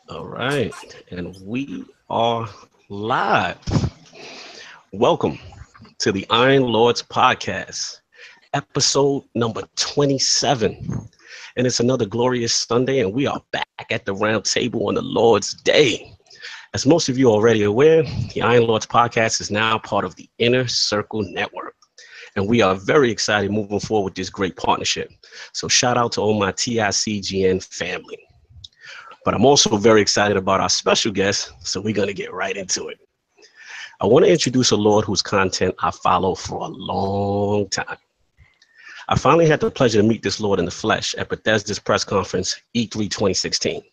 All right, and we are live. Welcome to the Iron Lords podcast, episode number 27. And it's another glorious Sunday, and we are back at the round table on the Lord's Day. As most of you are already aware, the Iron Lords podcast is now part of the Inner Circle Network. And we are very excited moving forward with this great partnership. So shout out to all my TICGN family. But I'm also very excited about our special guest, so we're going to get right into it. I want to introduce a Lord whose content I follow for a long time. I finally had the pleasure to meet this Lord in the flesh at Bethesda's press conference, E3 2016.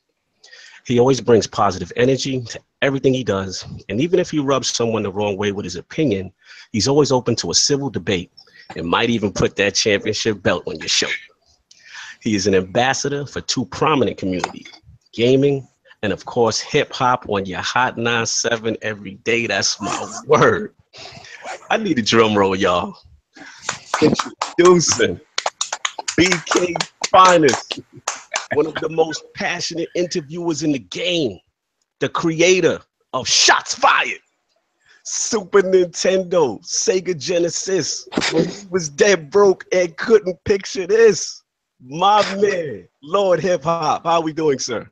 He always brings positive energy to everything he does, and even if he rubs someone the wrong way with his opinion, he's always open to a civil debate and might even put that championship belt on your shoulder. He is an ambassador for two prominent communities, gaming, and of course, hip hop on your Hot 97 every day. That's my word. I need a drum roll, y'all. Introducing BK Finest, one of the most passionate interviewers in the game, the creator of Shots Fired, Super Nintendo, Sega Genesis, when he was dead broke and couldn't picture this. My man, Lord Hip Hop. How are we doing, sir?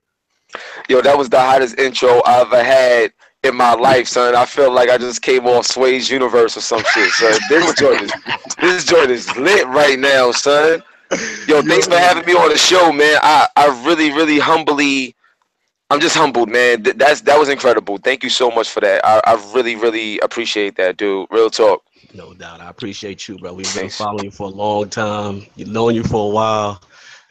Yo, that was the hottest intro I ever had in my life, son. I feel like I just came off Sway's Universe or some shit, son. This joint is lit right now, son. Yo, thanks for having me on the show, man. I really humbly, I'm just humbled, man. That was incredible. Thank you so much for that. I really appreciate that, dude. Real talk. No doubt. I appreciate you, bro. We've been following you for a long time. You've known you for a while.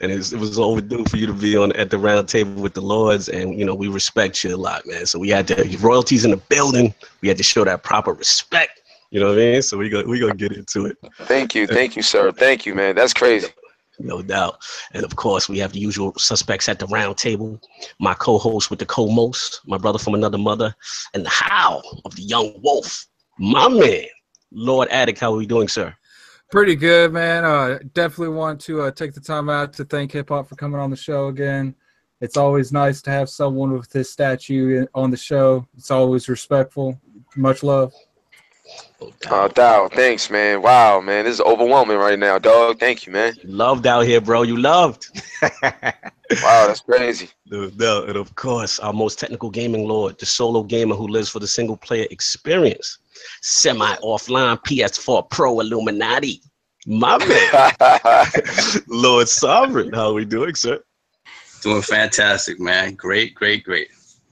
And it was overdue for you to be at the round table with the Lords, and we respect you a lot, man. So we had to royalties in the building. We had to show that proper respect. You know what I mean? So we gonna get into it. Thank you, sir. Thank you, man. That's crazy. No doubt. And of course, we have the usual suspects at the round table. My co-host with the co-most, my brother from another mother, and the howl of the young wolf, my man, Lord Attic. How are we doing, sir? Pretty good, man. Definitely want to take the time out to thank Hip Hop for coming on the show again. It's always nice to have someone with his statue on the show. It's always respectful. Much love. Dow, thanks, man. Wow, man, this is overwhelming right now, dog. Thank you, man. You loved out here, bro. You loved. Wow, that's crazy. No, and of course, our most technical gaming Lord, the solo gamer who lives for the single player experience. Semi-offline PS4 Pro Illuminati. My man. Lord Sovereign. How are we doing, sir? Doing fantastic, man. Great.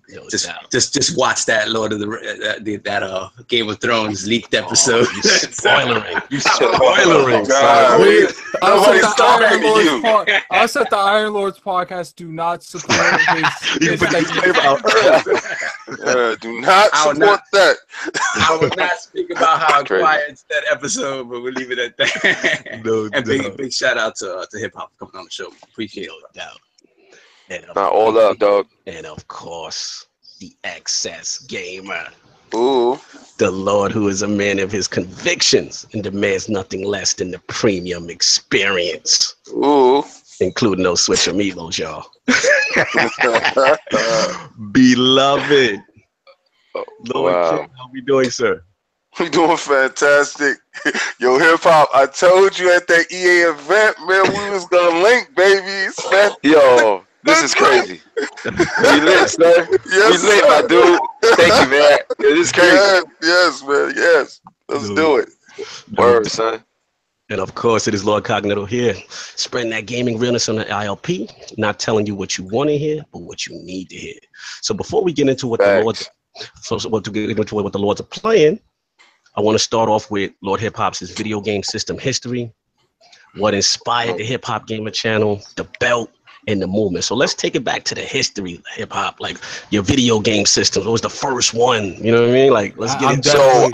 Yo, Just watch that Lord of that Game of Thrones leaked episode. You spoilering. You spoilering. I said the Iron Lords podcast do not support his do not support that. I will not speak about how quiet that episode, but we'll leave it at that. And big shout out to Hip Hop for coming on the show. Appreciate it. All up, dog. And of course, the excess gamer. Ooh. The Lord who is a man of his convictions and demands nothing less than the premium experience. Ooh. Including those Switch Amiibos, y'all. Beloved. Lord Wow. King, how we doing, sir? We doing fantastic. Yo, Hip Hop, I told you at that EA event, man, we was gonna link, baby. Yo, this is crazy. We lit, sir. Yes, we lit, my dude. Thank you, man. This is crazy. Yes, man. Yes. Let's do it. Word, son. And of course, it is Lord Cognito here, spreading that gaming realness on the ILP, not telling you what you want to hear, but what you need to hear. So before we get into what the Lords are playing, I want to start off with Lord Hip Hop's video game system history, what inspired the Hip Hop Gamer channel, the belt, and the movement. So let's take it back to the history of hip hop, like your video game systems. What was the first one? You know what I mean? Like, let's get into it. So,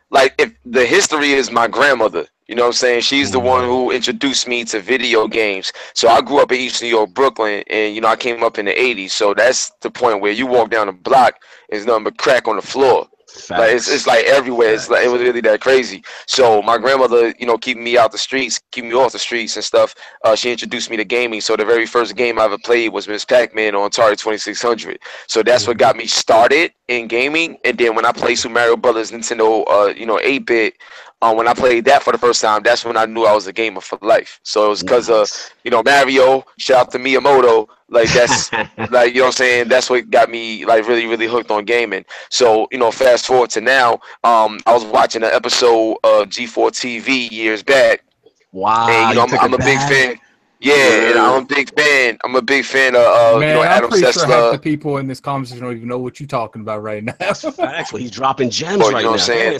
like, if the history is my grandmother, you know what I'm saying? She's the one who introduced me to video games. So I grew up in East New York, Brooklyn, and, I came up in the 80s. So that's the point where you walk down the block, there's nothing but crack on the floor. Like it's like everywhere. It's like it was really that crazy. So my grandmother, you know, keeping me out the streets, keeping me off the streets and stuff. She introduced me to gaming. So the very first game I ever played was Miss Pac-Man on Atari 2600. So that's what got me started in gaming. And then when I played Super Mario Brothers Nintendo, you know, 8-bit. When I played that for the first time, that's when I knew I was a gamer for life. So it was because of, you know, Mario. Shout out to Miyamoto. Like that's like, you know what I'm saying? That's what got me like really, really hooked on gaming. So, you know, fast forward to now, I was watching an episode of G4 TV years back. Wow. And, you know, I'm a big fan. Yeah, and I'm a big fan. I'm a big fan of, Man, you know, Adam I'm pretty Sessler. sure half the people in this conversation don't even know what you're talking about right now. Actually, he's dropping gems You right know now. what I'm saying?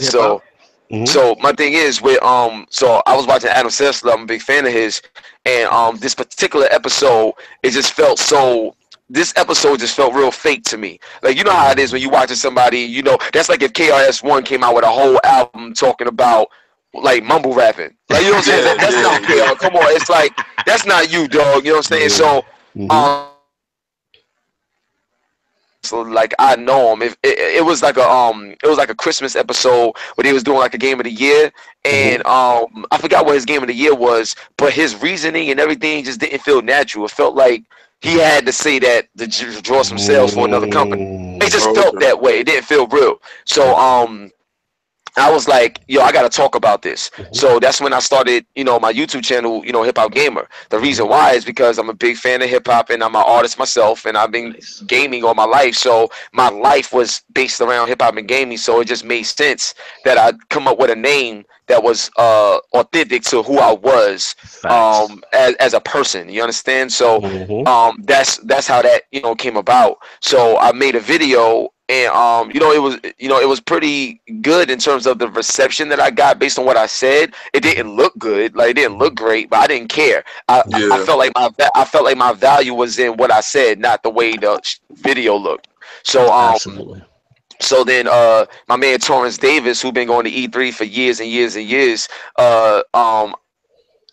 So my thing is with so I was watching Adam Sessler. I'm a big fan of his, and this particular episode, it just felt so. This episode just felt real fake to me. Like, you know how it is when you watching somebody, you know, that's like if KRS-One came out with a whole album talking about like mumble rapping. Like, you know what I'm saying? That's not KR. Come on, it's like that's not you, dog. You know what I'm saying? So so like I know him. It was like a Christmas episode where he was doing like a game of the year, and I forgot what his game of the year was, but his reasoning and everything just didn't feel natural. It felt like he had to say that to draw some sales for another company. It just felt that way. It didn't feel real. So I was like, yo, I got to talk about this. So that's when I started, you know, my YouTube channel, you know, HipHopGamer. The reason why is because I'm a big fan of hip hop and I'm an artist myself and I've been gaming all my life. So my life was based around hip hop and gaming. So it just made sense that I'd come up with a name that was authentic to who I was as a person. You understand? So that's how that, you know, came about. So I made a video. And it was pretty good in terms of the reception that I got based on what I said. It didn't look good, like it didn't look great, but I didn't care. I felt like my value was in what I said, not the way the video looked. So So then my man Torrance Davis, who been going to E3 for years and years and years,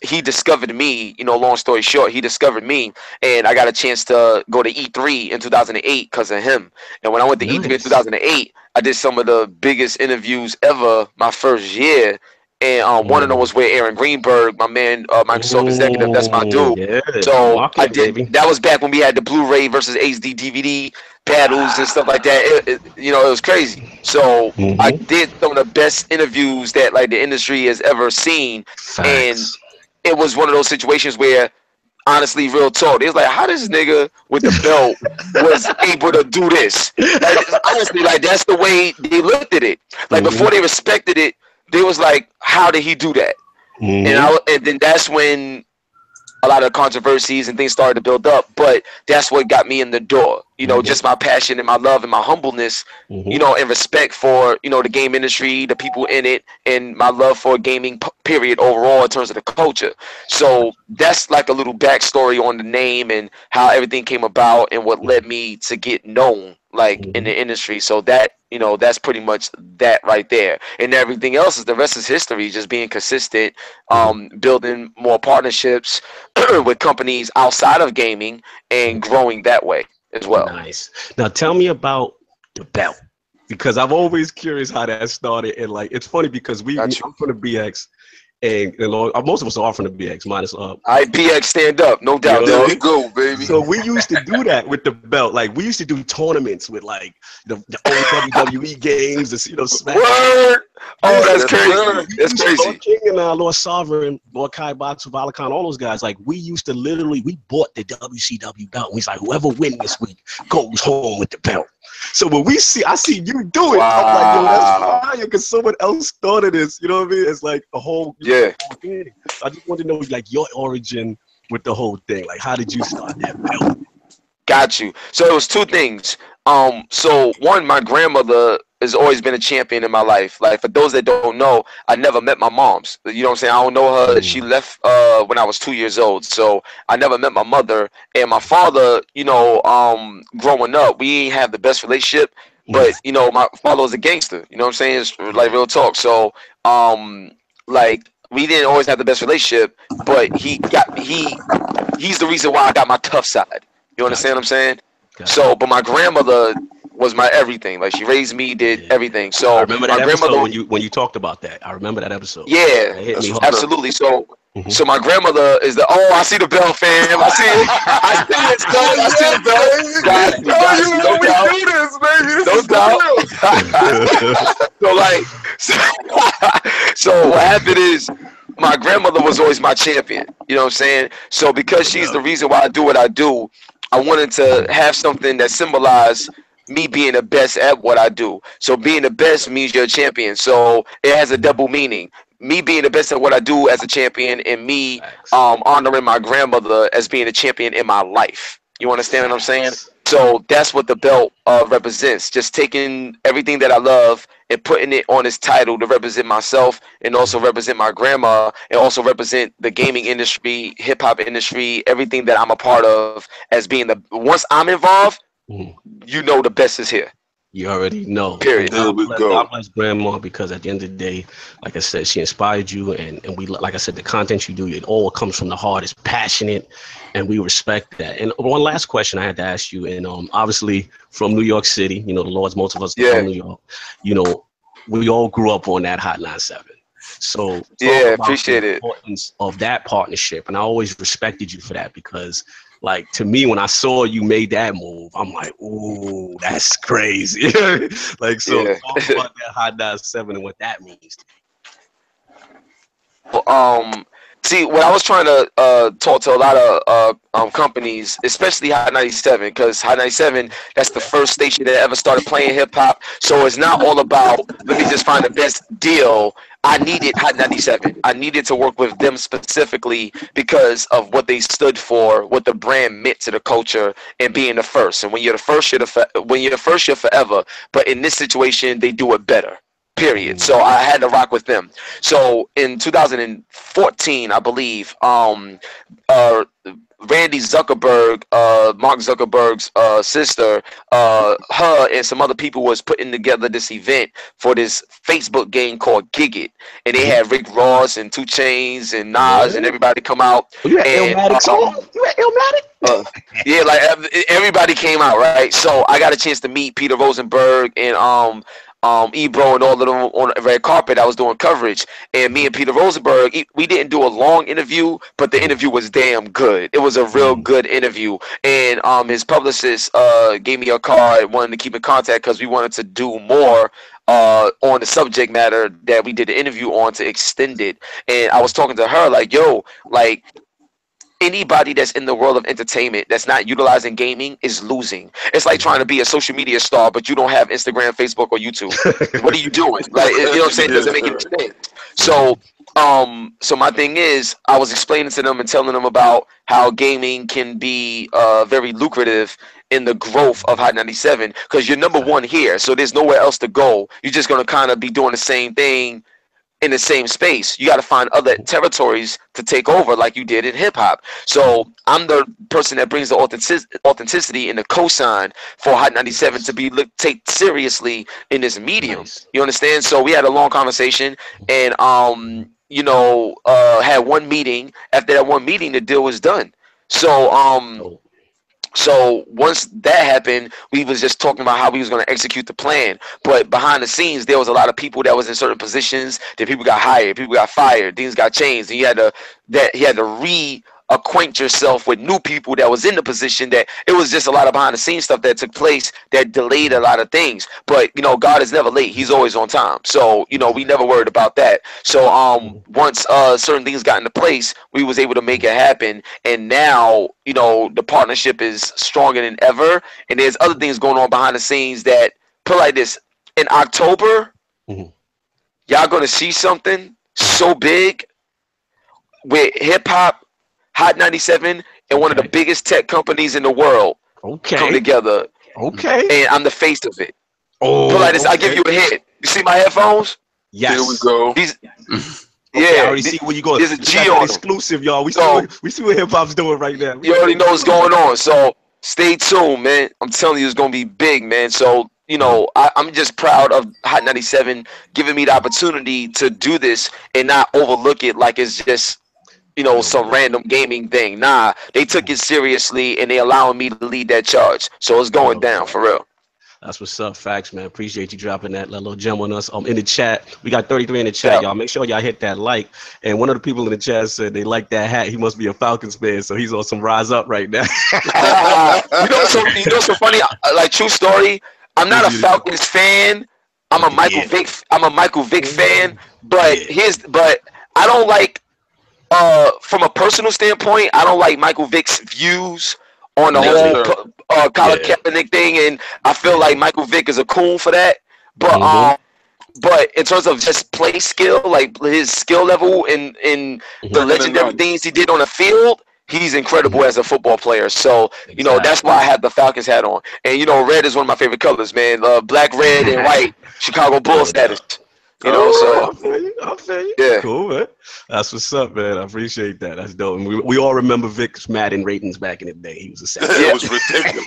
he discovered me, you know, long story short, he discovered me, and I got a chance to go to E3 in 2008 because of him. And when I went to E3 in 2008, I did some of the biggest interviews ever my first year. And one of them was with Aaron Greenberg, my man, Microsoft executive. That's my dude. Yeah, so I did. Baby. That was back when we had the Blu-ray versus HD DVD battles and stuff like that. You know, it was crazy. So I did some of the best interviews that like the industry has ever seen. And it was one of those situations where, honestly, real talk, it's like, how this nigga with the belt was able to do this? Like, honestly, like that's the way they looked at it. Like before they respected it, they was like, how did he do that? And then that's when a lot of controversies and things started to build up. But that's what got me in the door. You know, just my passion and my love and my humbleness, you know, and respect for, you know, the game industry, the people in it, and my love for gaming, period, overall, in terms of the culture. So that's like a little backstory on the name and how everything came about and what led me to get known, like, in the industry. So that, you know, that's pretty much that right there. And everything else is the rest is history, just being consistent, building more partnerships with companies outside of gaming and growing that way as well. Nice. Now tell me about the belt, because I'm always curious how that started. And like, it's funny because I'm from the BX, and most of us are from the BX minus BX stand up, no doubt. There we go, baby. So we used to do that with the belt. Like we used to do tournaments with like the old WWE games, you know, Smack. Word. Oh, that's crazy. That's crazy. Lord King and Lord Sovereign, Lord Kai Batsu, Valakan, all those guys. Like we used to literally, we bought the WCW belt. We was like, whoever wins this week goes home with the belt. So when I see you do it, I'm like, yo, that's fire, because someone else started this. You know what I mean? It's like a whole thing. I just want to know like your origin with the whole thing. Like, how did you start that belt? Got you. So it was two things. So one, my grandmother has always been a champion in my life. Like, for those that don't know, I never met my mom's. You know what I'm saying? I don't know her. She left when I was 2 years old. So I never met my mother. And my father, you know, growing up, we ain't have the best relationship. But, you know, my father was a gangster. You know what I'm saying? It's like real talk. So, like, we didn't always have the best relationship. But he's the reason why I got my tough side. You understand what I'm saying? So, but my grandmother was my everything. Like she raised me, did everything. So I remember that my episode grandmother, when you talked about that. I remember that episode. Yeah, it hit me hard. absolutely. So so my grandmother is the I see the bell, fam. I see it. I see it, son. I see the bell. Got you, no doubt. We do this, baby. No doubt. So like, so what happened is my grandmother was always my champion. You know what I'm saying? So because she's the reason why I do what I do, I wanted to have something that symbolized me being the best at what I do. So being the best means you're a champion. So it has a double meaning. Me being the best at what I do as a champion, and me honoring my grandmother as being a champion in my life. You understand what I'm saying? So that's what the belt represents. Just taking everything that I love and putting it on its title to represent myself, and also represent my grandma, and also represent the gaming industry, hip hop industry, everything that I'm a part of, as being the, once I'm involved, you know the best is here. You already know. Period. There we go. God bless grandma, because at the end of the day, like I said, she inspired you, and we, like I said, the content you do, it all comes from the heart. It's passionate, and we respect that. And one last question I had to ask you, and obviously from New York City, you know, the Lords, most of us are from New York. You know, we all grew up on that Hot 97. So appreciate the it. Importance of that partnership, and I always respected you for that, because like, to me, when I saw you made that move, I'm like, ooh, that's crazy. Like, so talk about that Hot 97 and what that means to me. See, when I was trying to talk to a lot of companies, especially Hot 97, because Hot 97, that's the first station that ever started playing hip hop. So it's not all about, let me just find the best deal. I needed Hot 97. I needed to work with them specifically because of what they stood for, what the brand meant to the culture, and being the first. And when you're the first, you're forever. But in this situation, they do it better. Period. So I had to rock with them. So in 2014, I believe, Randy Zuckerberg, Mark Zuckerberg's sister, her and some other people was putting together this event for this Facebook game called Gig It, and they had Rick Ross and 2 Chainz and Nas and everybody come out. You at Illmatic? You at Illmatic? Yeah, like everybody came out, right? So I got a chance to meet Peter Rosenberg and Ebro and all of them on the red carpet. I was doing coverage, and me and Peter Rosenberg, we didn't do a long interview, but the interview was damn good. It was a real good interview, and his publicist gave me a card, wanted to keep in contact because we wanted to do more on the subject matter that we did the interview on, to extend it. And I was talking to her like, yo, like, anybody that's in the world of entertainment that's not utilizing gaming is losing. It's like trying to be a social media star, but you don't have Instagram, Facebook, or YouTube. What are you doing? Like, you know what I'm saying? It doesn't make any sense. So, so my thing is, I was explaining to them and telling them about how gaming can be very lucrative in the growth of Hot 97, because you're number one here, so there's nowhere else to go. You're just gonna kind of be doing the same thing in the same space. You got to find other territories to take over, like you did in hip hop. So I'm the person that brings the authenticity and the cosign for Hot 97 to be take seriously in this medium. You understand? So we had a long conversation, and you know, had one meeting. After that one meeting, the deal was done. So so once that happened, we was just talking about how we was going to execute the plan. But behind the scenes, there was a lot of people that was in certain positions. That people got hired, people got fired, things got changed, and you had to reacquaint yourself with new people that was in the position. That it was just a lot of behind the scenes stuff that took place that delayed a lot of things. But you know, God is never late; He's always on time. So you know, we never worried about that. So once certain things got into place, we was able to make it happen. And now, you know, the partnership is stronger than ever. And there's other things going on behind the scenes that, put like this, in October, y'all gonna see something so big with hip hop, Hot 97, and one of the biggest tech companies in the world come together. And I'm the face of it. Put like this, I'll give you a hint. You see my headphones? Yes. Here we go. I already see where you going. There's a G on exclusive, y'all. We see what hip hop's doing right now. You already know what's going on. So stay tuned, man. I'm telling you, it's gonna be big, man. So you know, I'm just proud of Hot 97 giving me the opportunity to do this and not overlook it like it's just, you know, some random gaming thing. Nah, they took it seriously and they allowing me to lead that charge. So it's going down for real. That's what's up. Facts, man. Appreciate you dropping that little gem on us. In the chat, we got 33 in the chat, y'all. Make sure y'all hit that like. And one of the people in the chat said they like that hat. He must be a Falcons fan, so he's on some rise up right now. You know so funny? Like, true story. I'm not a Falcons fan. I'm a Michael Vick. I'm a Michael Vick fan. But I don't like. From a personal standpoint, I don't like Michael Vick's views on the whole Colin Kaepernick thing, and I feel like Michael Vick is a coon for that. But but in terms of just play skill, like his skill level and the legendary things he did on the field, he's incredible as a football player. So you know that's why I have the Falcons hat on, and you know red is one of my favorite colors, man. Black, red, and white, Chicago Bulls status. You know, I'll feel you. Yeah. Cool, man. That's what's up, man. I appreciate that. That's dope. And we all remember Vic's Madden ratings back in the day. He was a savage. It was ridiculous.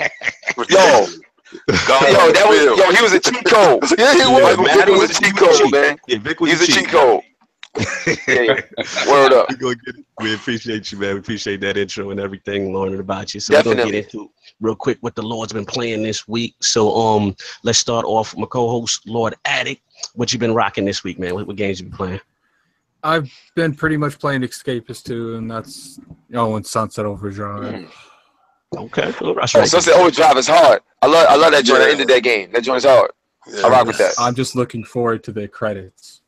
He was a cheat code. Yeah, he was. Madden was a cheat code, man. Yeah, Vic was He's a cheat code. Word up. We appreciate you, man. We appreciate that intro and everything, learning about you. So we're gonna get into real quick what the Lord's been playing this week. So let's start off with my co-host, Lord Addict. What you been rocking this week, man? What games you been playing? I've been pretty much playing Escapist 2, and that's and Sunset Overdrive. Okay. Sunset Overdrive is hard. I love that joint. I ended that game. That joint is hard. I rock with that. I'm just looking forward to the credits.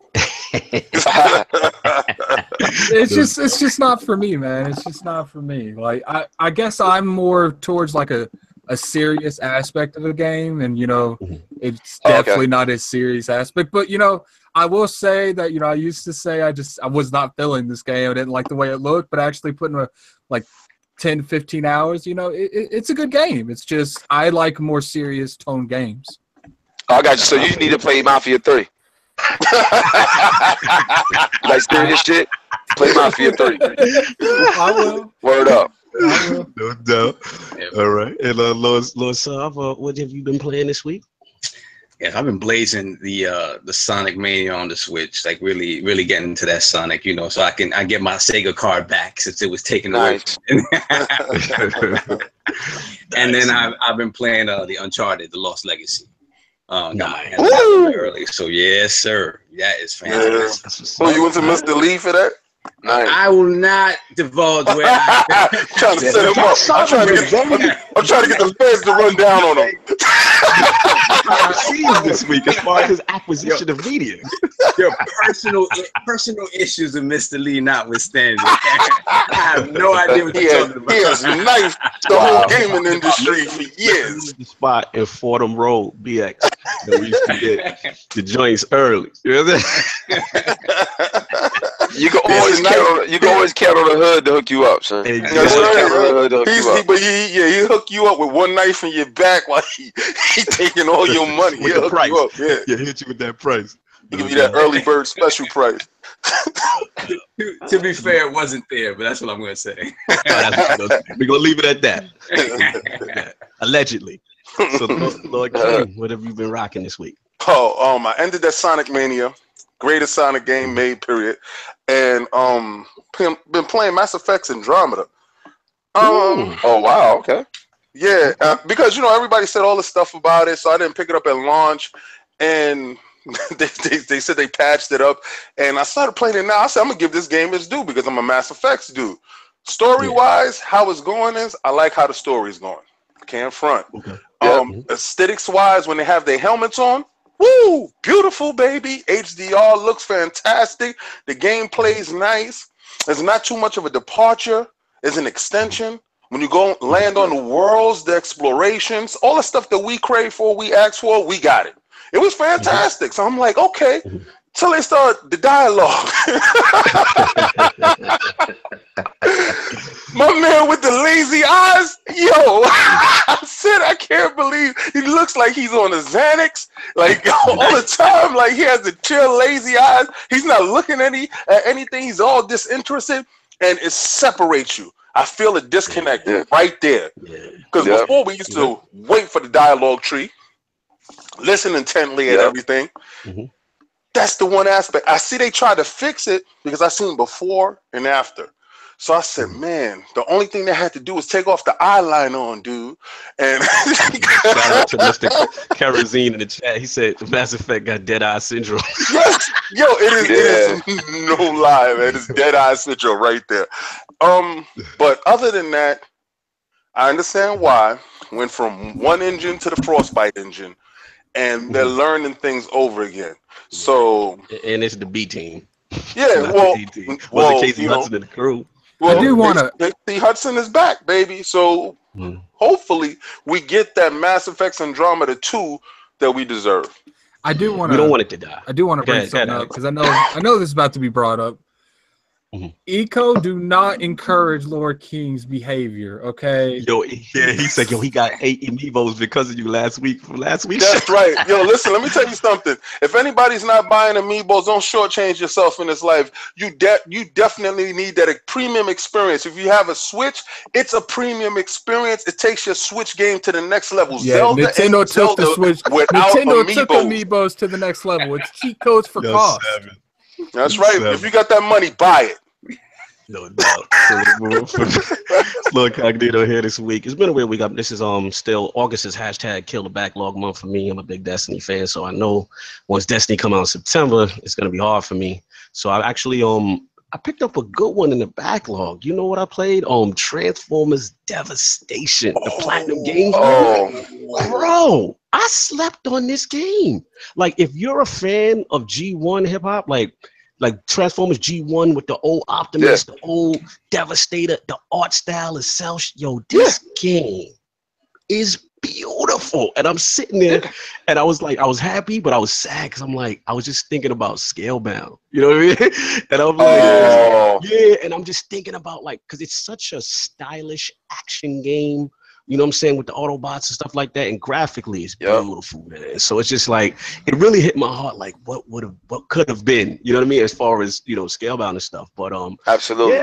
It's just not for me, man. It's just not for me. Like I guess I'm more towards like a serious aspect of the game, and it's definitely not a serious aspect. But I will say that I used to say I was not feeling this game. I didn't like the way it looked, but actually putting like 10, 15 hours, it's a good game. It's just I like more serious tone games. I got you. So you need to play Mafia 3. Like serious shit. Play Mafia 3. I will. Word up. No doubt. All right. And Lord Sav, what have you been playing this week? Yeah, I've been blazing the Sonic Mania on the Switch, like really getting into that Sonic, so I get my Sega card back since it was taken away. And then I've been playing the Uncharted, The Lost Legacy. Got my hands on early, so yes, sir. That is fantastic. So you went to Mr. Lee for that? Nice. I will not divulge where I'm trying to set him up. I'm trying to get the feds to run down on him. This week, as far as his acquisition of media. Your personal issues of Mr. Lee notwithstanding. I have no idea what you're talking about. He has knifed the whole gaming industry for years. The spot in Fordham Road, BX. That we used to get the joints early. You know what You can always count on the hood to hook you up, son. He hook you up with one knife in your back while he taking all your money. With the price. Yeah, hit you with that price. He give you that early bird special price. To be fair, it wasn't there, but that's what I'm going to say. We're going to leave it at that. Allegedly. So, Lord King, what have you been rocking this week? I ended that Sonic Mania. Greatest Sonic game made, period. And been playing Mass Effect Andromeda. Oh wow, okay. Yeah, because everybody said all this stuff about it, so I didn't pick it up at launch, and they said they patched it up, and I started playing it now. I said I'm gonna give this game its due because I'm a Mass Effects dude. Story wise, how it's going is I like how the story's going. Can't front. Okay. Aesthetics wise, when they have their helmets on. Woo! Beautiful, baby. HDR looks fantastic. The gameplay is nice. It's not too much of a departure. It's an extension. When you go land on the worlds, the explorations, all the stuff that we crave for, we asked for, we got it. It was fantastic. So I'm like, okay. Till they start the dialogue. My man with the lazy eyes, I said I can't believe he looks like he's on a Xanax, like all the time, like he has the chill, lazy eyes. He's not looking at anything. He's all disinterested, and it separates you. I feel a disconnect right there. Because before we used to wait for the dialogue tree, listen intently at everything. That's the one aspect. I see they tried to fix it because I seen before and after. So I said, man, the only thing they had to do was take off the eyeliner on, dude. And shout out to Mr. Kerosene in the chat. He said Mass Effect got dead eye syndrome. Yes, yo, it is no lie, man. It's dead eye syndrome right there. But other than that, I understand why. Went from one engine to the Frostbite engine, and they're learning things over again. So, and it's the B team. Yeah, well, Casey Hudson and the crew. Well, I do want to. Casey Hudson is back, baby. So hopefully we get that Mass Effect Andromeda 2 that we deserve. I do want to. We don't want it to die. I do want to bring something up because I know this is about to be brought up. Eco, do not encourage Lord King's behavior, okay? Yo, yeah, he said, yo, he got 8 amiibos because of you last week. That's right. Yo, listen, let me tell you something. If anybody's not buying amiibos, don't shortchange yourself in this life. You definitely need that premium experience. If you have a Switch, it's a premium experience. It takes your Switch game to the next level. Yeah, Nintendo took the Switch. Nintendo took amiibos to the next level. It's cheat codes for cost. That's right. If you got that money, buy it. No doubt. Lord Cognito here this week. It's been a weird week. This is still August is hashtag kill the backlog month for me. I'm a big Destiny fan, so I know once Destiny come out in September, it's gonna be hard for me. So I actually I picked up a good one in the backlog. You know what I played? Transformers Devastation, the Platinum Games. Bro, I slept on this game. Like, if you're a fan of G1 hip hop, like Transformers G1 with the old Optimus, the old Devastator, the art style itself, yo, this game is beautiful. And I'm sitting there and I was happy, but I was sad because I was just thinking about Scalebound. You know what I mean? And I'm like, yeah, and I'm just thinking about, like, because it's such a stylish action game. You know what I'm saying, with the Autobots and stuff like that, and graphically it's beautiful, man. So it's just like, it really hit my heart, like what could have been, you know what I mean, as far as, you know, Scalebound and stuff. But absolutely,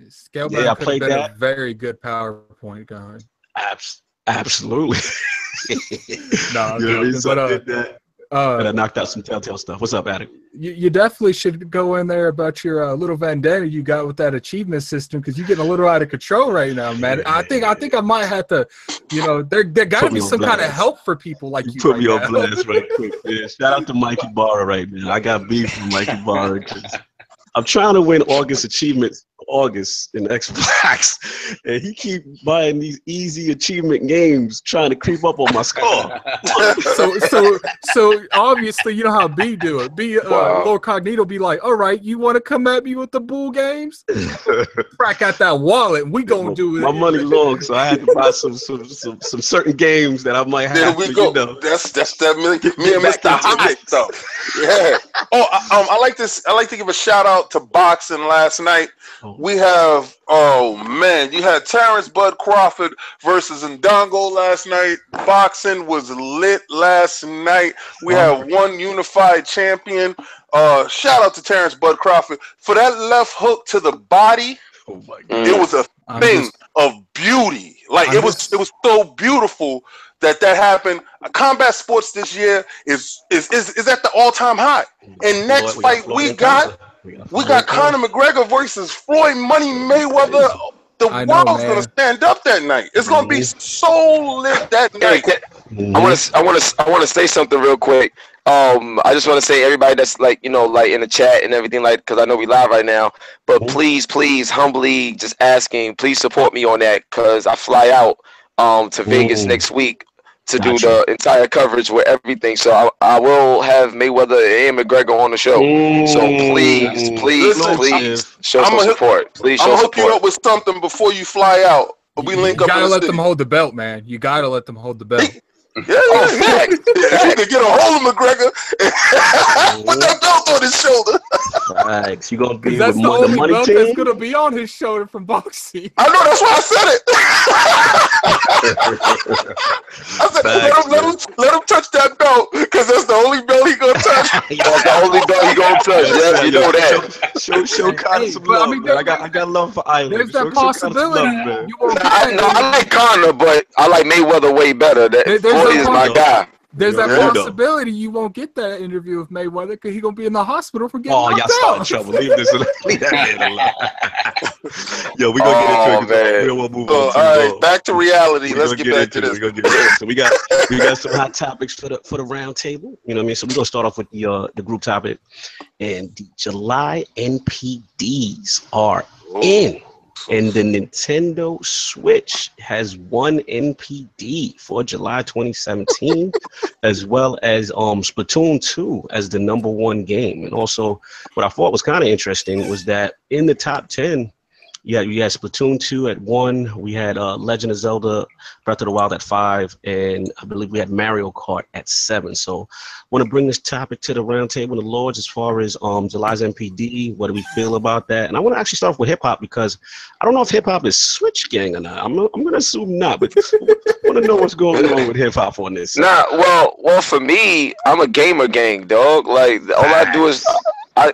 Scalebound could have been a very good PowerPoint guy. Absolutely. And I knocked out some Telltale stuff. What's up, Adam? You definitely should go in there about your little vendetta you got with that achievement system, because you're getting a little out of control right now, man. I think I might have to, you know, there got to be some kind of help for people like you. Put me on blast right quick. Yeah, shout out to Mikey Barra right now. I got beef with Mikey Barra because I'm trying to win August achievements August in Xbox, and he keep buying these easy achievement games trying to creep up on my score. so obviously you know how B do it. Lord Cognito be like, all right, you want to come at me with the bull games? Crack out that wallet and we gonna do it. My money long, so I had to buy some certain games that I might have. There we go. You know, that's that me and Mr. Hot stuff. Yeah. I like this. I like to give a shout out to boxing last night. We have, you had Terrence Bud Crawford versus Ndongo last night. Boxing was lit last night. We have one unified champion. Shout out to Terrence Bud Crawford for that left hook to the body. Oh my God. It was a thing of beauty. Like, it was so beautiful that happened. Combat sports this year is at the all-time high. And next fight we got Conor McGregor versus Floyd Money Mayweather. The world's gonna stand up that night. It's gonna be so lit that night. I want to say something real quick. I just want to say, everybody that's like in the chat and everything, like, because I know we live right now, but please, humbly just asking, please support me on that, because I fly out to Vegas next week to do the entire coverage with everything. So I will have Mayweather and McGregor on the show. So please show some support. Please show support. I'm gonna hook you up with something before you fly out. We link up. You gotta let them hold the belt, man. You gotta let them hold the belt. Yeah. You can get a hold of McGregor and put that belt on his shoulder. Right. You gonna be that's with the only money belt team? that's gonna be on his shoulder from boxing. I know, that's why I said it. I said, let him touch that belt, because that's the only belt he gonna touch. That's the only belt he gonna touch. Yeah, you know that. Show Conor some love, man. I got love for Island. There's that possibility. I like Conor, but I like Mayweather way better. Floyd is my guy. There's that Yeah. possibility you won't get that interview with Mayweather because he's gonna be in the hospital for getting Oh, y'all knocked starting out. trouble. Leave this. Leave that man alone. Yo, we gonna get into it. We'll move on. All right, back to reality. Let's get back to this. We're gonna get into it. So we got some hot topics for the round table. You know what I mean? So we're gonna start off with the group topic, and the July NPDs are in. And the Nintendo Switch has one NPD for July 2017, as well as Splatoon 2 as the #1 game. And also, what I thought was kind of interesting was that in the top 10, we had Splatoon 2 at 1. We had Legend of Zelda Breath of the Wild at 5, and I believe we had Mario Kart at 7. So I want to bring this topic to the round table, the Lords, as far as July's NPD. What do we feel about that? And I want to actually start off with hip hop because I don't know if hip hop is Switch gang or not. I'm going to assume not, but I want to know what's going on with hip hop on this. Nah, well, for me, I'm a gamer gang, dog. Like all I do is I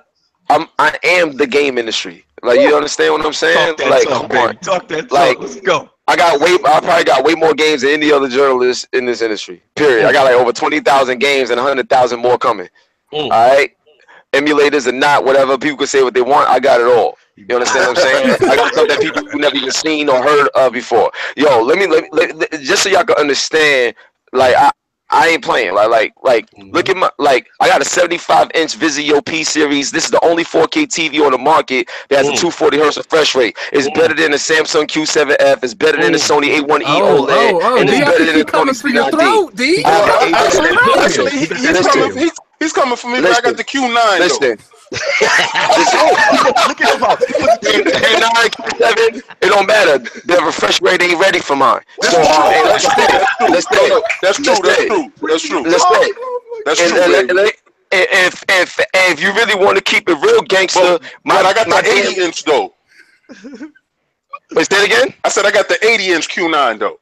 am the game industry. Like, you understand what I'm saying? Like, come on. Talk that talk. Like, Let's go. I probably got way more games than any other journalist in this industry. Period. I got like over 20,000 games and 100,000 more coming. All right. Emulators or not, whatever. People can say what they want. I got it all. You understand what I'm saying? I got stuff that people never even seen or heard of before. Yo, let me just so y'all can understand. Like, I ain't playing. Like, look at my, like, I got a 75-inch Vizio P series. This is the only 4K TV on the market that has a 240 hertz refresh rate. It's better than the Samsung Q7F. It's better than the Sony A1E OLED. And it's better than the coming for your throat, D. He's coming for me, but I got the Q9. Listen. Look at him up. Q9, Q7, it don't matter. The refresh rate ain't ready for mine. So let's stay. That's true. Let's stay. That's true. If you really want to keep it real gangster, I got the 80-inch though. Wait, say it again? I said I got the 80-inch Q9 though.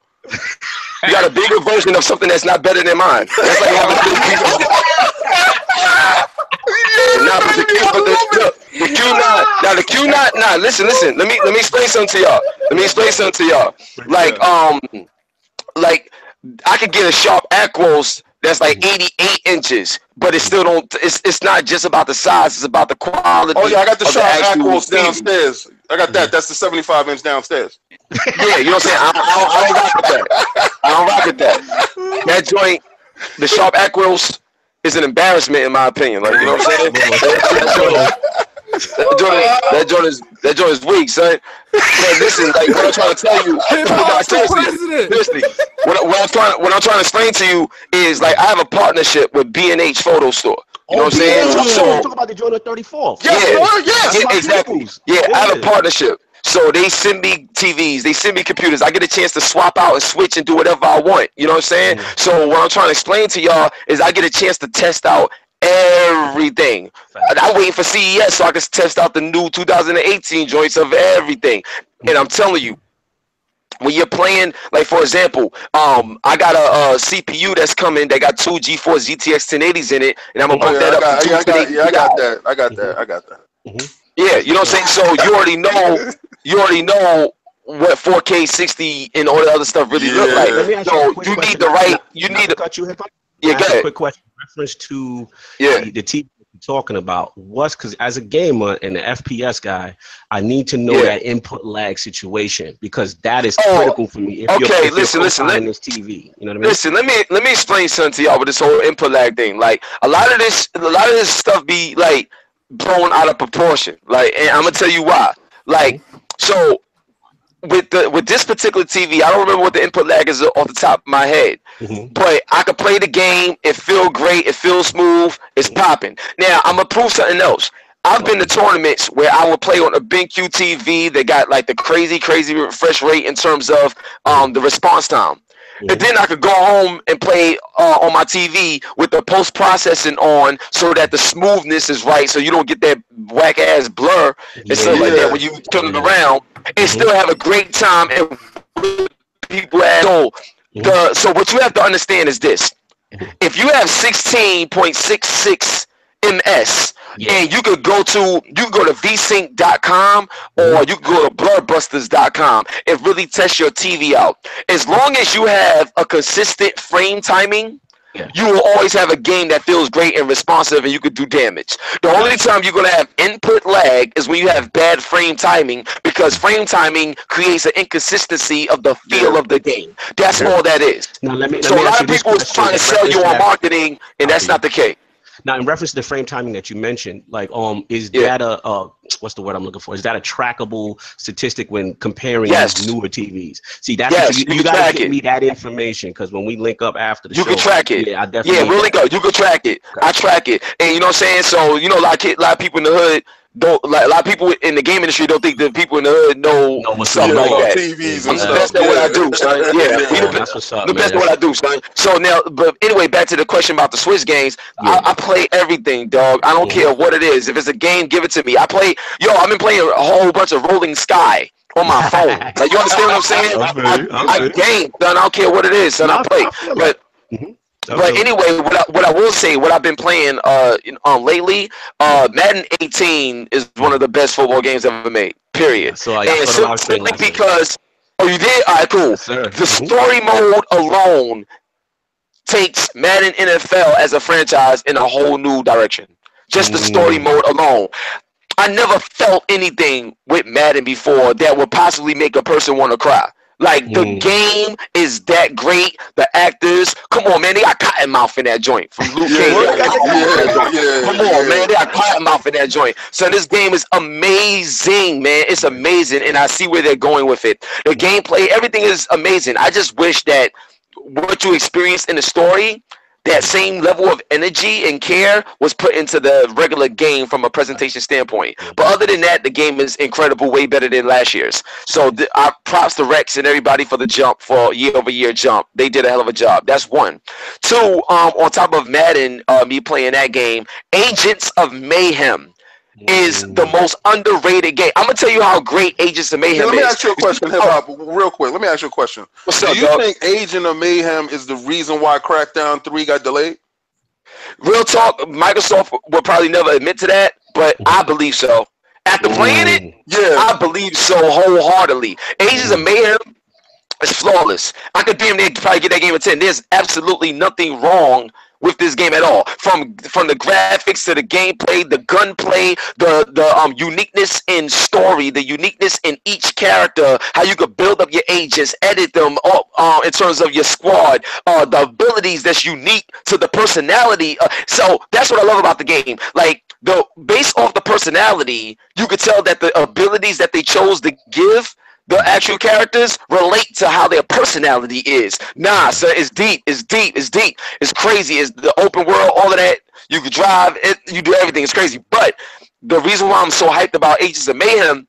You got a bigger version of something that's not better than mine. That's like having a big piece of but the Q9. Now the Q9. Nah, listen. Let me explain something to y'all. Like I could get a sharp Acros that's like 88 inches, but it still don't. It's not just about the size. It's about the quality. Oh yeah, I got the sharp Acros downstairs. I got that. That's the 75-inch downstairs. Yeah, you know what I'm saying? I don't rock with that. That joint, the sharp Acros, is an embarrassment in my opinion. Like, you know what I'm saying? That joint is weak, son. But listen, like what I'm trying to tell you, seriously, what I'm trying to explain to you is like I have a partnership with B&H Photo Store. You know what I'm saying? So talk about the joint at 34. Yes, exactly. Yeah, I have a partnership. So they send me TVs, they send me computers. I get a chance to swap out and switch and do whatever I want. You know what I'm saying? So what I'm trying to explain to y'all is I get a chance to test out everything. I'm waiting for CES so I can test out the new 2018 joints of everything. And I'm telling you, when you're playing, like for example, I got a CPU that's coming that got 2 GeForce GTX 1080s in it, and I'm gonna pump that up. I got that. Yeah, you know what I'm saying? So you already know what 4K 60 and all the other stuff really look like. Let me ask so you you need the right. You need to cut you hip hop. Yeah, go ahead. Quick question. Reference to the TV you're talking about. What's because as a gamer and an FPS guy, I need to know that input lag situation because that is critical for me. If listen. This TV, you know what I mean? Listen, let me explain something to y'all with this whole input lag thing. Like a lot of this stuff be like blown out of proportion. Like, and I'm gonna tell you why. Like, so with this particular TV, I don't remember what the input lag is off the top of my head, but I could play the game. It feels great. It feels smooth. It's popping. Now I'm gonna prove something else. I've been to tournaments where I would play on a BenQ TV that got like the crazy refresh rate in terms of the response time. And then I could go home and play on my TV with the post-processing on so that the smoothness is right so you don't get that whack-ass blur and stuff like that when you turn it around and still have a great time and people so what you have to understand is this. If you have 16.66 ms and you could go to vsync.com or you could go to blurbursters.com and really test your TV out. As long as you have a consistent frame timing, Yeah. you will always have a game that feels great and responsive and you could do damage. The only time you're going to have input lag is when you have bad frame timing, because frame timing creates an inconsistency of the feel of the game. That's all that is. Now, let me So a ask lot you of this people is question trying to in sell you reference to on that. marketing, and that's not the case. Now, in reference to the frame timing that you mentioned, like, is that a what's the word I'm looking for? Is that a trackable statistic when comparing these newer TVs? See, that's what you got to give me that information, because when we link up after the show, you can track it. Yeah, I definitely. Yeah, really good. You can track it. Okay. I track it, and you know what I'm saying. So you know, a lot of people in the hood don't, like, a lot of people in the game industry don't think that people in the hood know something like that. TVs I'm the best at what I do, son. Yeah, that's what's up, the best at what I do, son. So now, but anyway, back to the question about the Switch games. I play everything, dog. I don't care what it is. If it's a game, give it to me. I've been playing a whole bunch of Rolling Sky on my phone. Like, you understand what I'm saying? I game, son. I don't care what it is, son. I play. But anyway, what I will say, what I've been playing lately, Madden 18 is one of the best football games ever made. Period. So and simply because you did? All right, cool. Yes, the story mode alone takes Madden NFL as a franchise in a whole new direction. Just the story mode alone. I never felt anything with Madden before that would possibly make a person want to cry. Like, the game is that great. The actors, come on, man, they got Cottonmouth in that joint from Luke Cage. Come on, man, they got Cottonmouth in that joint. So this game is amazing, man. It's amazing, and I see where they're going with it. The gameplay, everything is amazing. I just wish that what you experienced in the story, that same level of energy and care was put into the regular game from a presentation standpoint. But other than that, the game is incredible, way better than last year's. So props to Rex and everybody for the jump, for year-over-year jump. They did a hell of a job. That's one. Two, on top of Madden, me playing that game, Agents of Mayhem is the most underrated game. I'm gonna tell you how great Agents of Mayhem is. Let me ask you a question, HipHop, real quick. Let me ask you a question. What's up, Do you think Agent of Mayhem is the reason why Crackdown 3 got delayed? Real talk, Microsoft will probably never admit to that, but I believe so. After playing it, I believe so wholeheartedly. Agents of Mayhem is flawless. I could damn near probably get that game a 10. There's absolutely nothing wrong with this game at all, from the graphics to the gameplay, the gunplay, the uniqueness in story, the uniqueness in each character, how you could build up your agents, edit them in terms of your squad, the abilities that's unique to the personality. So that's what I love about the game. Like, based off the personality, you could tell that the abilities that they chose to give the actual characters relate to how their personality is. Nah, so it's deep. It's crazy. It's the open world, all of that. You could drive it, you do everything. It's crazy. But the reason why I'm so hyped about Agents of Mayhem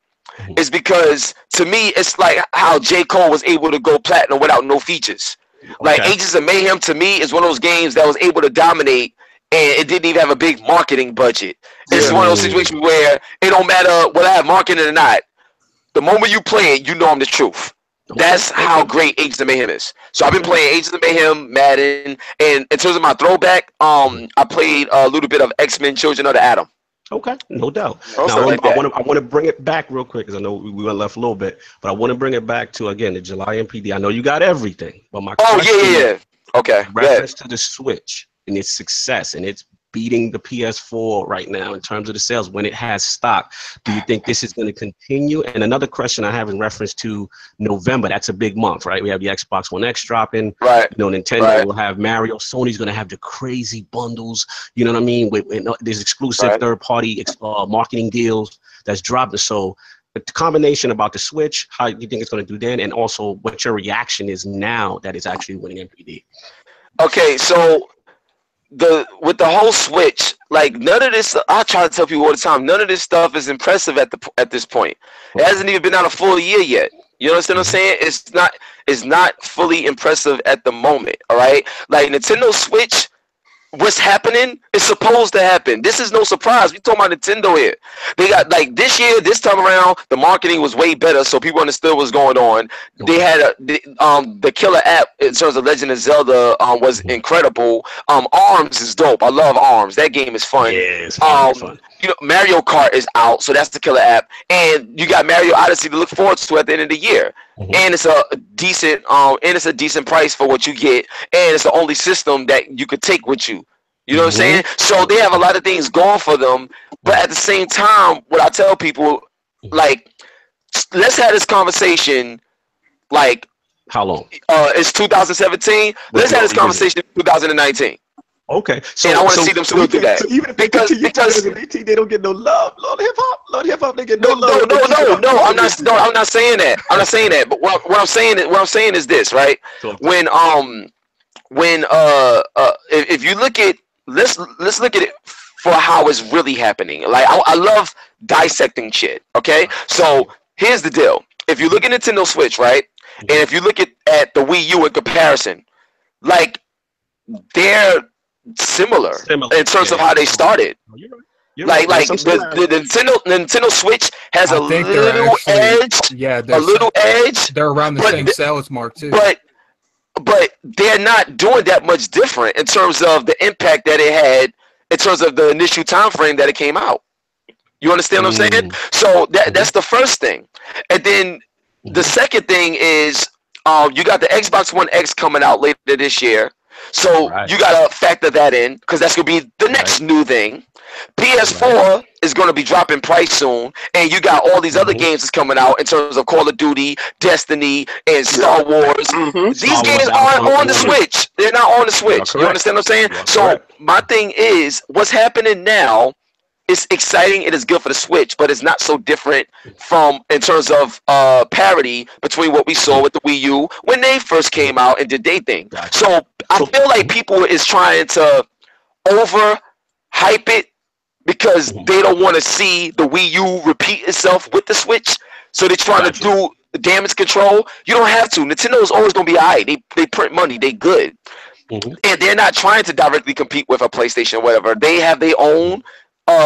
is because, to me, it's like how J. Cole was able to go platinum without no features. Like, Agents of Mayhem, to me, is one of those games that was able to dominate, and it didn't even have a big marketing budget. It's one of those situations where it don't matter whether I have marketing or not. The moment you play it, you know I'm the truth. That's how great Agents of Mayhem is. So I've been playing Agents of Mayhem, Madden, and in terms of my throwback, I played a little bit of X-Men: Children of the Atom. Okay, no doubt. Now, I want to bring it back real quick, because I know we went left a little bit, but I want to bring it back to, again, the July NPD. I know you got everything, but my question okay, reference to the Switch and its success and its beating the PS4 right now in terms of the sales when it has stock. Do you think this is going to continue? And another question I have in reference to November, that's a big month, right? We have the Xbox One X dropping. Right. You know, Nintendo will have Mario. Sony's going to have the crazy bundles. You know what I mean? There's exclusive third-party marketing deals that's dropping. So the combination about the Switch, how you think it's going to do then, and also what your reaction is now that it's actually winning NPD. Okay, so with the whole Switch, like, none of this, I try to tell people all the time, none of this stuff is impressive at this point. It hasn't even been out a full year yet. You understand what I'm saying? It's not fully impressive at the moment. All right, like, Nintendo Switch, what's happening is supposed to happen. This is no surprise. We talking about Nintendo here. They got, like, this year, this time around, the marketing was way better, so people understood what's going on. They had the killer app in terms of Legend of Zelda was incredible. ARMS is dope. I love ARMS. That game is fun. Yeah, it's fun. You know, Mario Kart is out, so that's the killer app. And you got Mario Odyssey to look forward to at the end of the year. and it's a decent price for what you get, and it's the only system that you could take with you. You know what I'm saying? So they have a lot of things going for them, but at the same time, what I tell people, like, let's have this conversation. Like, how long? It's 2017. Let's have this conversation in 2019. Okay, so and I want to see them still do that. So even if because they don't get no love, Lord hip hop, they get no love. No. I'm not saying that. I'm not saying that. But what I'm saying is this, right? When if you look at let's look at it for how it's really happening. Like I love dissecting shit. Okay, so here's the deal. If you look at Nintendo Switch, right, and if you look at the Wii U in comparison, like they're similar in terms of how they started. You're right. The Nintendo Switch has a little edge. Yeah, a little edge. They're around the same sales mark too. But they're not doing that much different in terms of the impact that it had in terms of the initial time frame that it came out. You understand what I'm saying? So that's the first thing. And then the second thing is you got the Xbox One X coming out later this year. So you got to factor that in because that's going to be the next new thing. PS4 is going to be dropping price soon. And you got all these other games that's coming out in terms of Call of Duty, Destiny, and Star Wars. These games aren't on the Switch. They're not on the Switch. You understand what I'm saying? So my thing is what's happening now. It's exciting. It is good for the Switch, but it's not so different from in terms of parity between what we saw with the Wii U when they first came out and did their thing. So I feel like people is trying to over hype it because they don't want to see the Wii U repeat itself with the Switch. So they're trying to do damage control. You don't have to. Nintendo is always going to be all right. They print money. They good. And they're not trying to directly compete with a PlayStation or whatever. They have their own.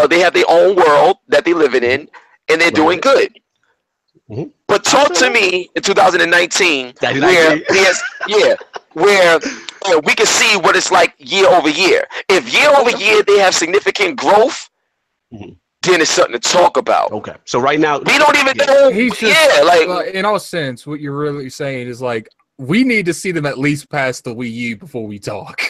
They have their own world that they live in, and they're doing good. But talk to me in 2019, where we can see what it's like year over year. If year over year they have significant growth, then it's something to talk about. Okay, so right now we don't even know. Like in all sense, what you're really saying is like we need to see them at least pass the Wii U before we talk.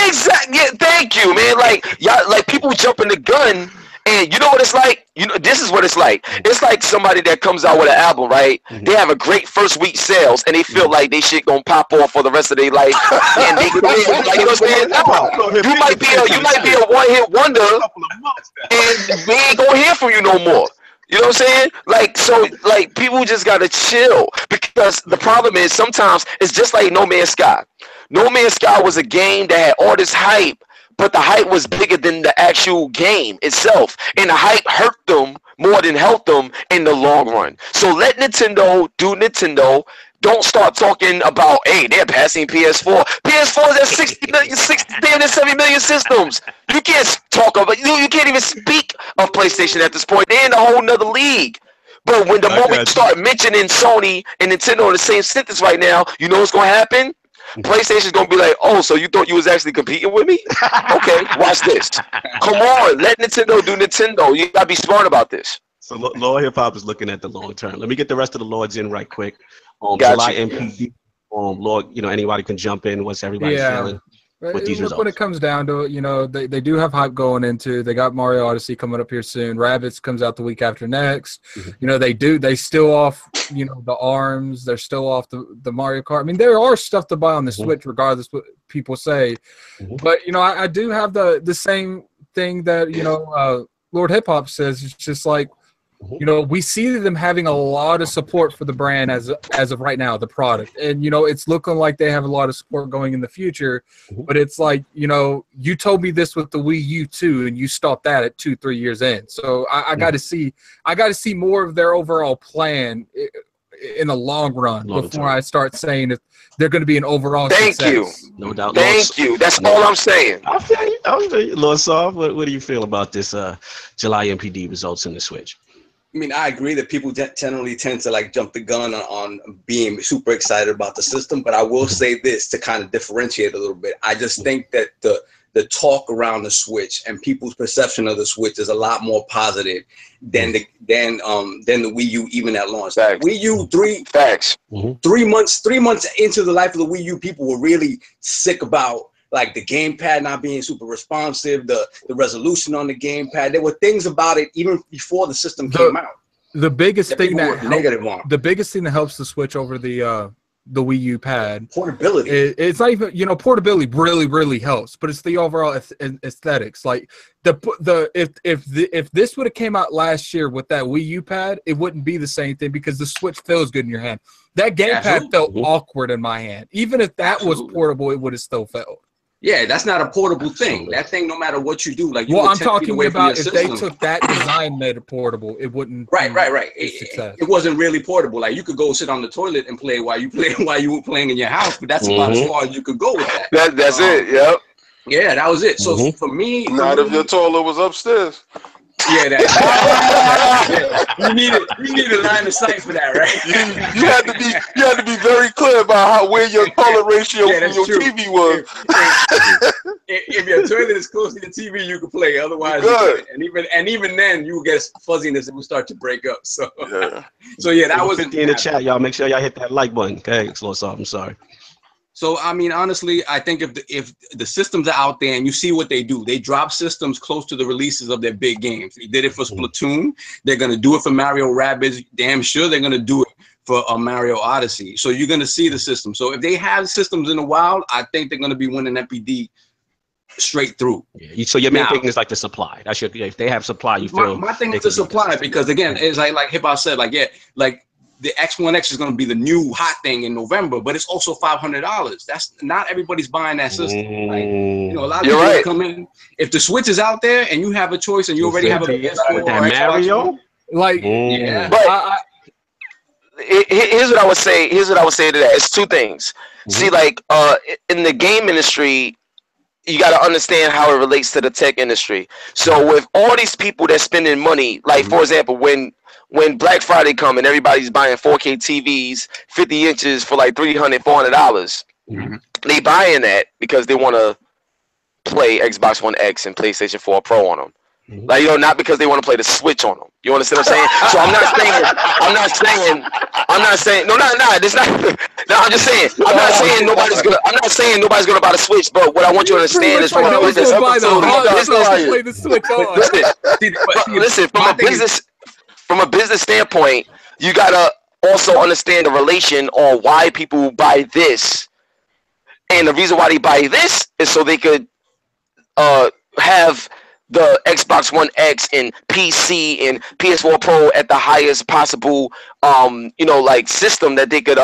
Exactly. Yeah, thank you, man. Like y'all, like people jumping the gun, and you know what it's like. You know, this is what it's like. It's like somebody that comes out with an album, right? They have a great first week sales, and they feel like they shit gonna pop off for the rest of their life. And they, like, you know what I'm saying? You might be a one hit wonder, and we ain't gonna hear from you no more. You know what I'm saying? Like, so, like, people just gotta chill because the problem is sometimes it's just like No Man's Sky. No Man's Sky was a game that had all this hype, but the hype was bigger than the actual game itself. And the hype hurt them more than helped them in the long run. So let Nintendo do Nintendo. Don't start talking about, hey, they're passing PS4. PS4 is at 70 million systems. You can't talk about, you can't even speak of PlayStation at this point. They're in a whole nother league. But when the moment you start mentioning Sony and Nintendo in the same sentence right now, you know what's going to happen? PlayStation's going to be like, oh, so you thought you was actually competing with me? Okay, watch this. Come on, let Nintendo do Nintendo. You got to be smart about this. So Lord Hip Hop is looking at the long term. Let me get the rest of the Lords in right quick. July NPD. Lord, you know, anybody can jump in. What's everybody feeling with these results? When it comes down to it, you know, they do have hype going into. They got Mario Odyssey coming up here soon. Rabbids comes out the week after next. You know, they still off, you know, the ARMS. They're still off the Mario Kart. I mean, there are stuff to buy on the Switch, regardless what people say. But, you know, I do have the same thing that, you know, Lord Hip Hop says. It's just like, you know, we see them having a lot of support for the brand as of right now, the product. And, you know, it's looking like they have a lot of support going in the future. But it's like, you know, you told me this with the Wii U too, and you stopped that at 2-3 years in. So I got to see more of their overall plan in the long run before I start saying if they're going to be an overall success. Thank you. No doubt. Thank you. That's all I'm saying. I feel you. Lord Soft, what do you feel about this July NPD results in the Switch? I mean, I agree that people generally tend to like jump the gun on being super excited about the system, but I will say this to kind of differentiate a little bit. I just think that the talk around the Switch and people's perception of the Switch is a lot more positive than the Wii U even at launch. Facts. Wii U 3 Facts. 3 months into the life of the Wii U, people were really sick about like the gamepad not being super responsive, the resolution on the gamepad. There were things about it even before the system came out. The biggest thing the biggest thing that helps the Switch over the Wii U pad, portability. It's not even, you know, portability really helps, but it's the overall aesthetics. Like if this would have came out last year with that Wii U pad, it wouldn't be the same thing because the Switch feels good in your hand. That gamepad felt awkward in my hand. Even if that was portable, it would have still felt. Yeah, that's not a portable thing. That thing, no matter what you do, like you I'm talking about if they took that design, made it portable, it wouldn't. Right. It wasn't really portable. Like you could go sit on the toilet and play while you were playing in your house, but that's about as far as you could go with that. That's it. Yep. Yeah, that was it. So for me, not if your toilet was upstairs. Yeah, you need a line of sight for that, right? You had to be very clear about where your toilet ratio from your TV was. If your toilet is close to the TV, you can play. Otherwise, you and even then, you will get fuzziness and will start to break up. So yeah, that was 50 in the chat, y'all. Make sure y'all hit that like button. Okay, slow off. I'm sorry. So, I mean, honestly, I think if the systems are out there and you see what they do, they drop systems close to the releases of their big games. They did it for Splatoon. They're going to do it for Mario Rabbids. Damn sure they're going to do it for Mario Odyssey. So you're going to see the system. So if they have systems in the wild, I think they're going to be winning NPD straight through. Yeah. So your main thing is like the supply. That's if they have supply, you feel. My thing is the supply because, again, it's like Hip Hop said, like the X1X is going to be the new hot thing in November, but it's also $500. That's not everybody's buying that system. Like, you know, a lot of people come in. If the Switch is out there and you have a choice and you already have a PS4 that Mario, like, But here's what I would say. Here's what I would say to that. It's two things. See, like in the game industry, you got to understand how it relates to the tech industry. So with all these people that's spending money, like for example, when Black Friday come and everybody's buying 4K TVs, 50 inches for like $300, $400, they buying that because they want to play Xbox One X and PlayStation 4 Pro on them. Like, you know, not because they want to play the Switch on them. You understand what I'm saying? So I'm not saying, no, it's not. No, I'm just saying, I'm not saying nobody's gonna buy the Switch, but what I want you to understand is from a business from a business standpoint, you gotta also understand the relation on why people buy this, and the reason why they buy this is so they could have the Xbox One X and PC and PS4 Pro at the highest possible, you know, like system that they could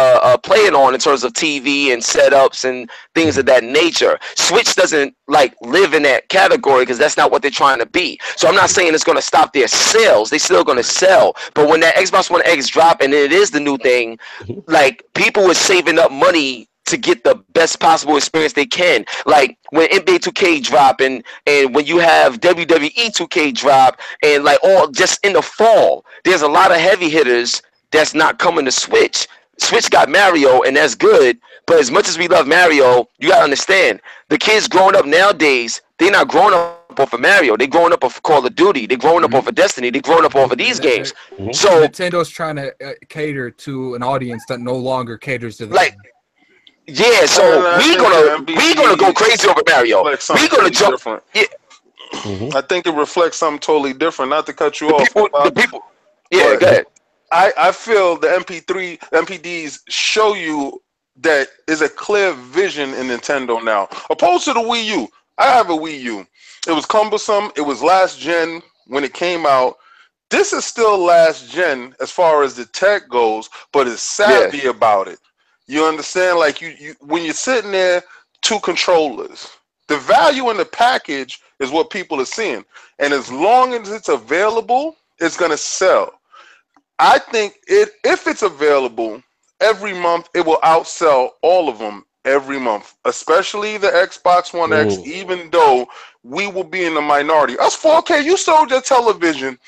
play it on in terms of TV and setups and things of that nature. Switch doesn't like live in that category because that's not what they're trying to be. So I'm not saying it's going to stop their sales. They're still going to sell. But when that Xbox One X drop and it is the new thing, like people are saving up money to get the best possible experience they can. Like when NBA 2K drop and when you have WWE 2K drop and like all just in the fall, there's a lot of heavy hitters that's not coming to Switch. Switch got Mario and that's good, but as much as we love Mario, you gotta understand the kids growing up nowadays, they're not growing up off of Mario. They're growing up off of Call of Duty. They're growing up off of Destiny. They're growing up off of these games. So Nintendo's trying to cater to an audience that no longer caters to them. Like, yeah, so we gonna go crazy over Mario. We gonna jump. Yeah. I think it reflects something totally different. Not to cut you off. The people. Yeah, go ahead. I feel the MPDs show you that is a clear vision in Nintendo now, opposed to the Wii U. I have a Wii U. It was cumbersome. It was last gen when it came out. This is still last gen as far as the tech goes, but it's savvy about it. You understand? Like you when you're sitting there, two controllers. The value in the package is what people are seeing. And as long as it's available, it's gonna sell. I think if it's available every month, it will outsell all of them every month, especially the Xbox One X, even though we will be in the minority. Us 4K, you sold your television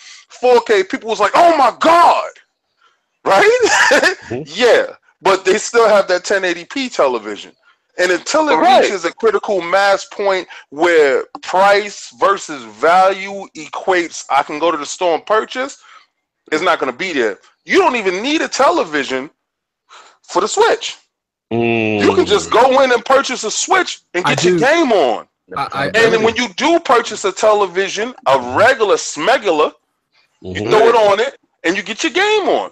4K, people was like, oh my God, right? Yeah. But they still have that 1080p television. And until it Right. reaches a critical mass point where price versus value equates, I can go to the store and purchase, it's not going to be there. You don't even need a television for the Switch. You can just go in and purchase a Switch and get your game on. And then when you do purchase a television, a regular smegular, you throw it on it and you get your game on.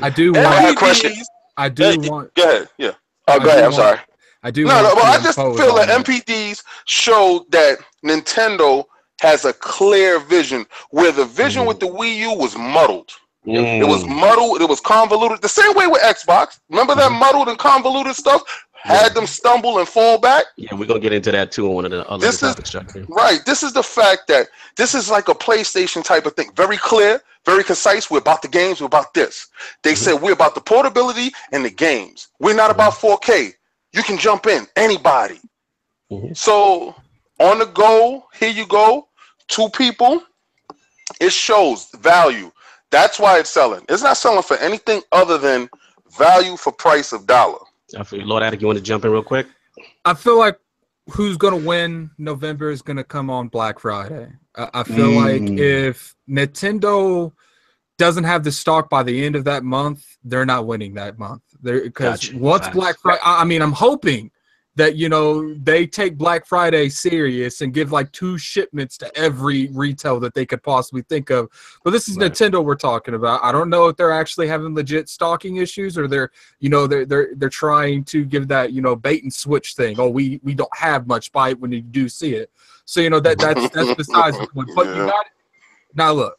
I do I have a want. question. I do want. Go ahead. Yeah. Oh, go ahead. I'm sorry. I do. No, want but I to just impose feel on that that. NPDs showed that Nintendo has a clear vision, where the vision with the Wii U was muddled. It was muddled. It was convoluted. The same way with Xbox. Remember that muddled and convoluted stuff had them stumble and fall back? Yeah, we're going to get into that too on one of the other topics. Right. This is the fact that this is like a PlayStation type of thing. Very clear, very concise. We're about the games. We're about this. They said we're about the portability and the games. We're not about 4K. You can jump in, anybody. So on the go, here you go. 2 people. It shows value. That's why it's selling. It's not selling for anything other than value for price of dollar. Lord Attic, you want to jump in real quick? I feel like who's going to win November is going to come on Black Friday. I feel like if Nintendo doesn't have the stock by the end of that month, they're not winning that month. Because once Black Friday, I mean, I'm hoping that, you know, they take Black Friday serious and give like 2 shipments to every retail that they could possibly think of. But this is Nintendo we're talking about. I don't know if they're actually having legit stocking issues, or they're, you know, they're trying to give that, you know, bait and switch thing. Oh, we don't have much, buy it when you do see it. So, you know, that's besides the point. But you got it. Now look,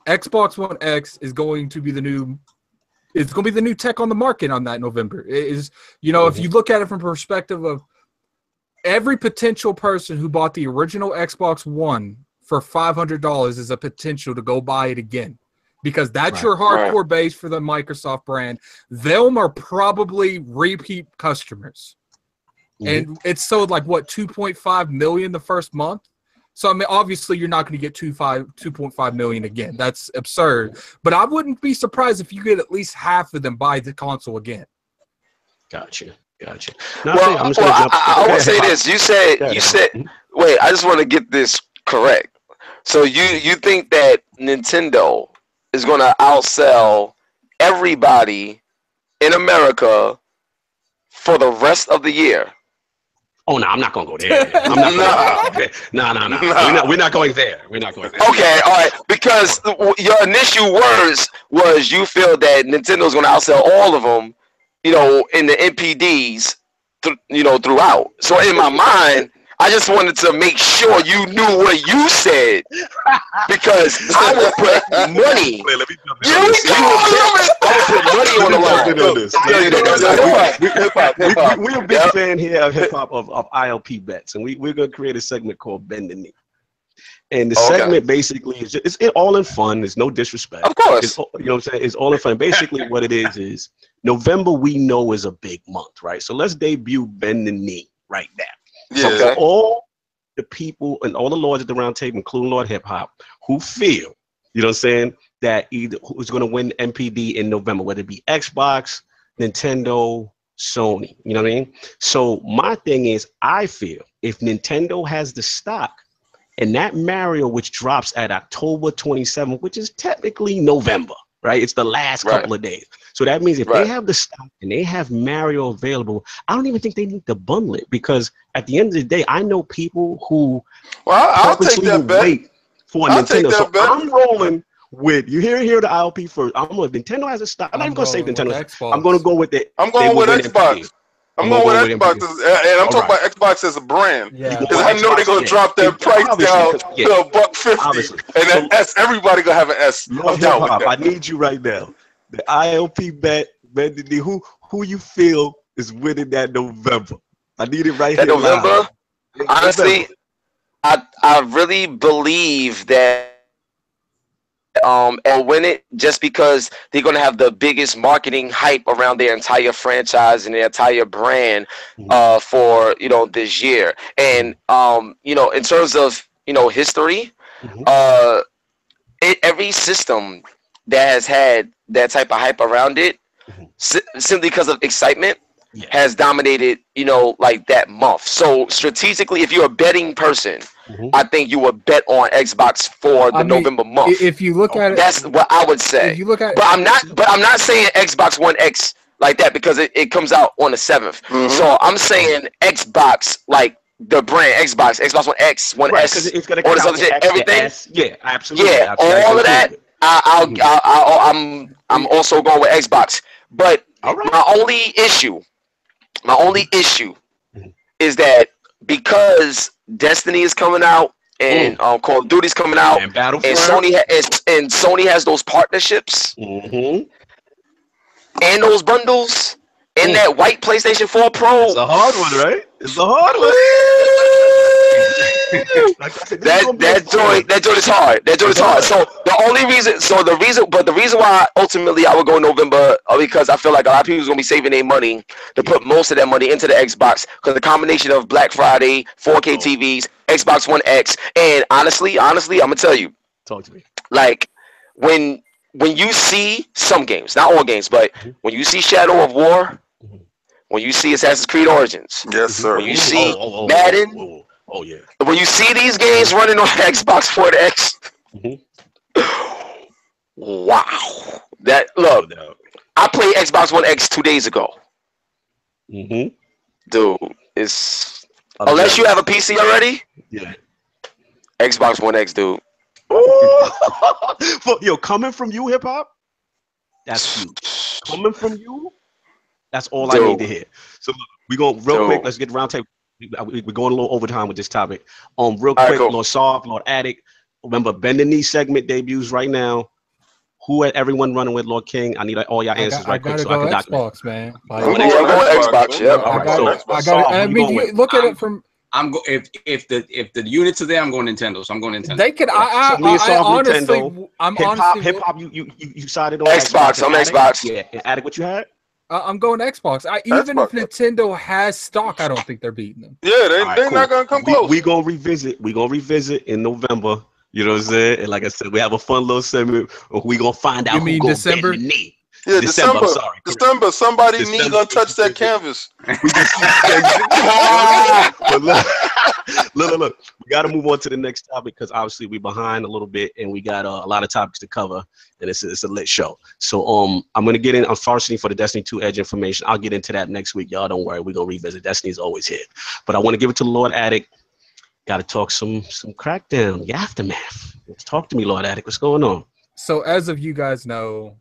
Xbox One X is going to be the new. It's going to be the new tech on the market on that November. It is, you know, if you look at it from perspective of every potential person who bought the original Xbox One for $500 is a potential to go buy it again, because that's your hardcore base for the Microsoft brand. Them are probably repeat customers. And it's sold like, what, 2.5 million the first month? So, I mean, obviously, you're not going to get 2.5 million again. That's absurd. But I wouldn't be surprised if you get at least half of them buy the console again. Gotcha. No, Well, I will say this. You said. Wait, I just want to get this correct. So you think that Nintendo is going to outsell everybody in America for the rest of the year? Oh no, I'm not gonna go there. No. We're not going there. Okay, all right. Because your initial words was you feel that Nintendo's gonna outsell all of them, you know, in the NPDs, you know, throughout. So in my mind, I just wanted to make sure you knew what you said, because I would put money. Let me jump in. I would put money on the line. We're a big fan here of hip hop of ILP bets, and we're gonna create a segment called Bend the Knee. And the segment basically is just, it's all in fun. There's no disrespect. Of course. It's, you know what I'm saying? It's all in fun. Basically, what it is November we know is a big month, right? So let's debut Bend the Knee right now. Yeah. So for all the people and all the lords at the round table, including Lord Hip Hop, who feel, you know what I'm saying, that either who's going to win MPD in November, whether it be Xbox, Nintendo, Sony, you know what I mean? So my thing is, I feel if Nintendo has the stock and that Mario, which drops at October 27th, which is technically November, right? It's the last couple of days. So that means if they have the stock and they have Mario available, I don't even think they need to bundle it, because at the end of the day, I know people who I'll take that bet. wait for Nintendo. So I'm rolling with you here the ILP first. I'm with Nintendo has a stock. I'm not even gonna say Nintendo. I'm gonna go with it. I'm going with Xbox. I'm going with Xbox, and I'm talking about Xbox as a brand, because I know they're gonna drop that price down to $150, and that S, everybody gonna have an S. I need you right now. The ILP bet, who you feel is winning that November? I need it right here. November. Honestly, I really believe that will win it, just because they're going to have the biggest marketing hype around their entire franchise and their entire brand for, you know, this year. And you know, in terms of, you know, history, every system that has had that type of hype around it, simply because of excitement, has dominated, you know, like that month. So strategically, if you're a betting person, I think you would bet on Xbox for the November month. If you look at it, that's what I would say. If you look at, but I'm not saying Xbox One X like that because it comes out on the 7th. So I'm saying Xbox, like the brand Xbox One X, One S, it's gonna all this other shit, everything. Yeah, absolutely. Yeah, all of that. I'm also going with Xbox. But my only issue is that because Destiny is coming out and Call of Duty's coming out and Sony has those partnerships and those bundles and that white PlayStation 4 Pro. It's a hard one, right? It's a hard one. that joint is hard. That joint is hard. So the reason why ultimately I would go November because I feel like a lot of people are gonna be saving their money to put most of that money into the Xbox because the combination of Black Friday, 4K TVs, Xbox One X, and honestly, I'm gonna tell you. Talk to me. Like when you see some games, not all games, but when you see Shadow of War, when you see Assassin's Creed Origins, yes sir, when you see Madden. Oh yeah. When you see these games running on Xbox 4 X, wow! That look, I played Xbox One X 2 days ago. Dude, it's unless you have a PC already. Yeah. Xbox One X, dude. Yo, coming from you, hip hop. That's huge. Coming from you, that's all I need to hear. So look, we go real quick. Let's get round table. We're going a little overtime with this topic. Real quick, cool. Lord Saab, Lord Attic. Remember, Bend the Knee segment debuts right now. Who had everyone running with Lord King? I need all your answers right quick so I can document. Xbox, man. Xbox, yeah. I mean, look at it from. If the units are there, I'm going Nintendo. So I'm going Nintendo. They could. I honestly, I'm honestly. Hip hop. You sided on Xbox. I'm Xbox. Yeah. Attic, what you had? I'm going Xbox. Even if Nintendo has stock, I don't think they're beating them. Yeah, they're not gonna come close. We're gonna revisit in November. You know what I'm saying? And like I said, we have a fun little segment. We're gonna find out. You mean December? Yeah, December. December. Somebody knee gonna touch that canvas. Look. We got to move on to the next topic because obviously we're behind a little bit and we got a lot of topics to cover and it's a lit show. So I'm gonna get in unfortunately for the Destiny 2 Edge information. I'll get into that next week. Y'all don't worry. We're gonna revisit. Destiny's always here. But I want to give it to the Lord Attic. Got to talk some Crackdown, the aftermath. Talk to me, Lord Attic. What's going on? So as of you guys know,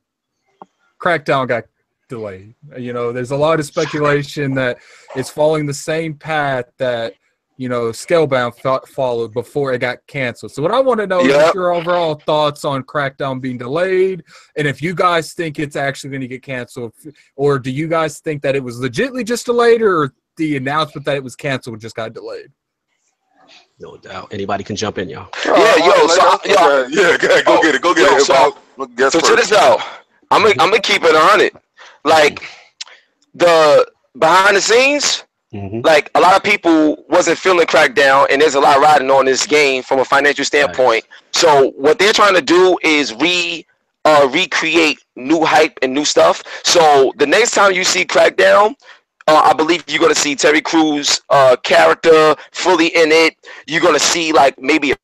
Crackdown got delayed. You know, there's a lot of speculation that it's following the same path that, you know, Scalebound followed before it got canceled. So what I want to know is your overall thoughts on Crackdown being delayed, and if you guys think it's actually going to get canceled, or do you guys think that it was legitimately just delayed, or the announcement that it was canceled just got delayed? No doubt. Anybody can jump in, y'all. Go get it. So check this out. I'm gonna keep it on it. Like the behind the scenes, like a lot of people wasn't feeling Crackdown, and there's a lot riding on this game from a financial standpoint. So what they're trying to do is recreate new hype and new stuff. So the next time you see Crackdown, I believe you're gonna see Terry Crews' character fully in it. You're gonna see like maybe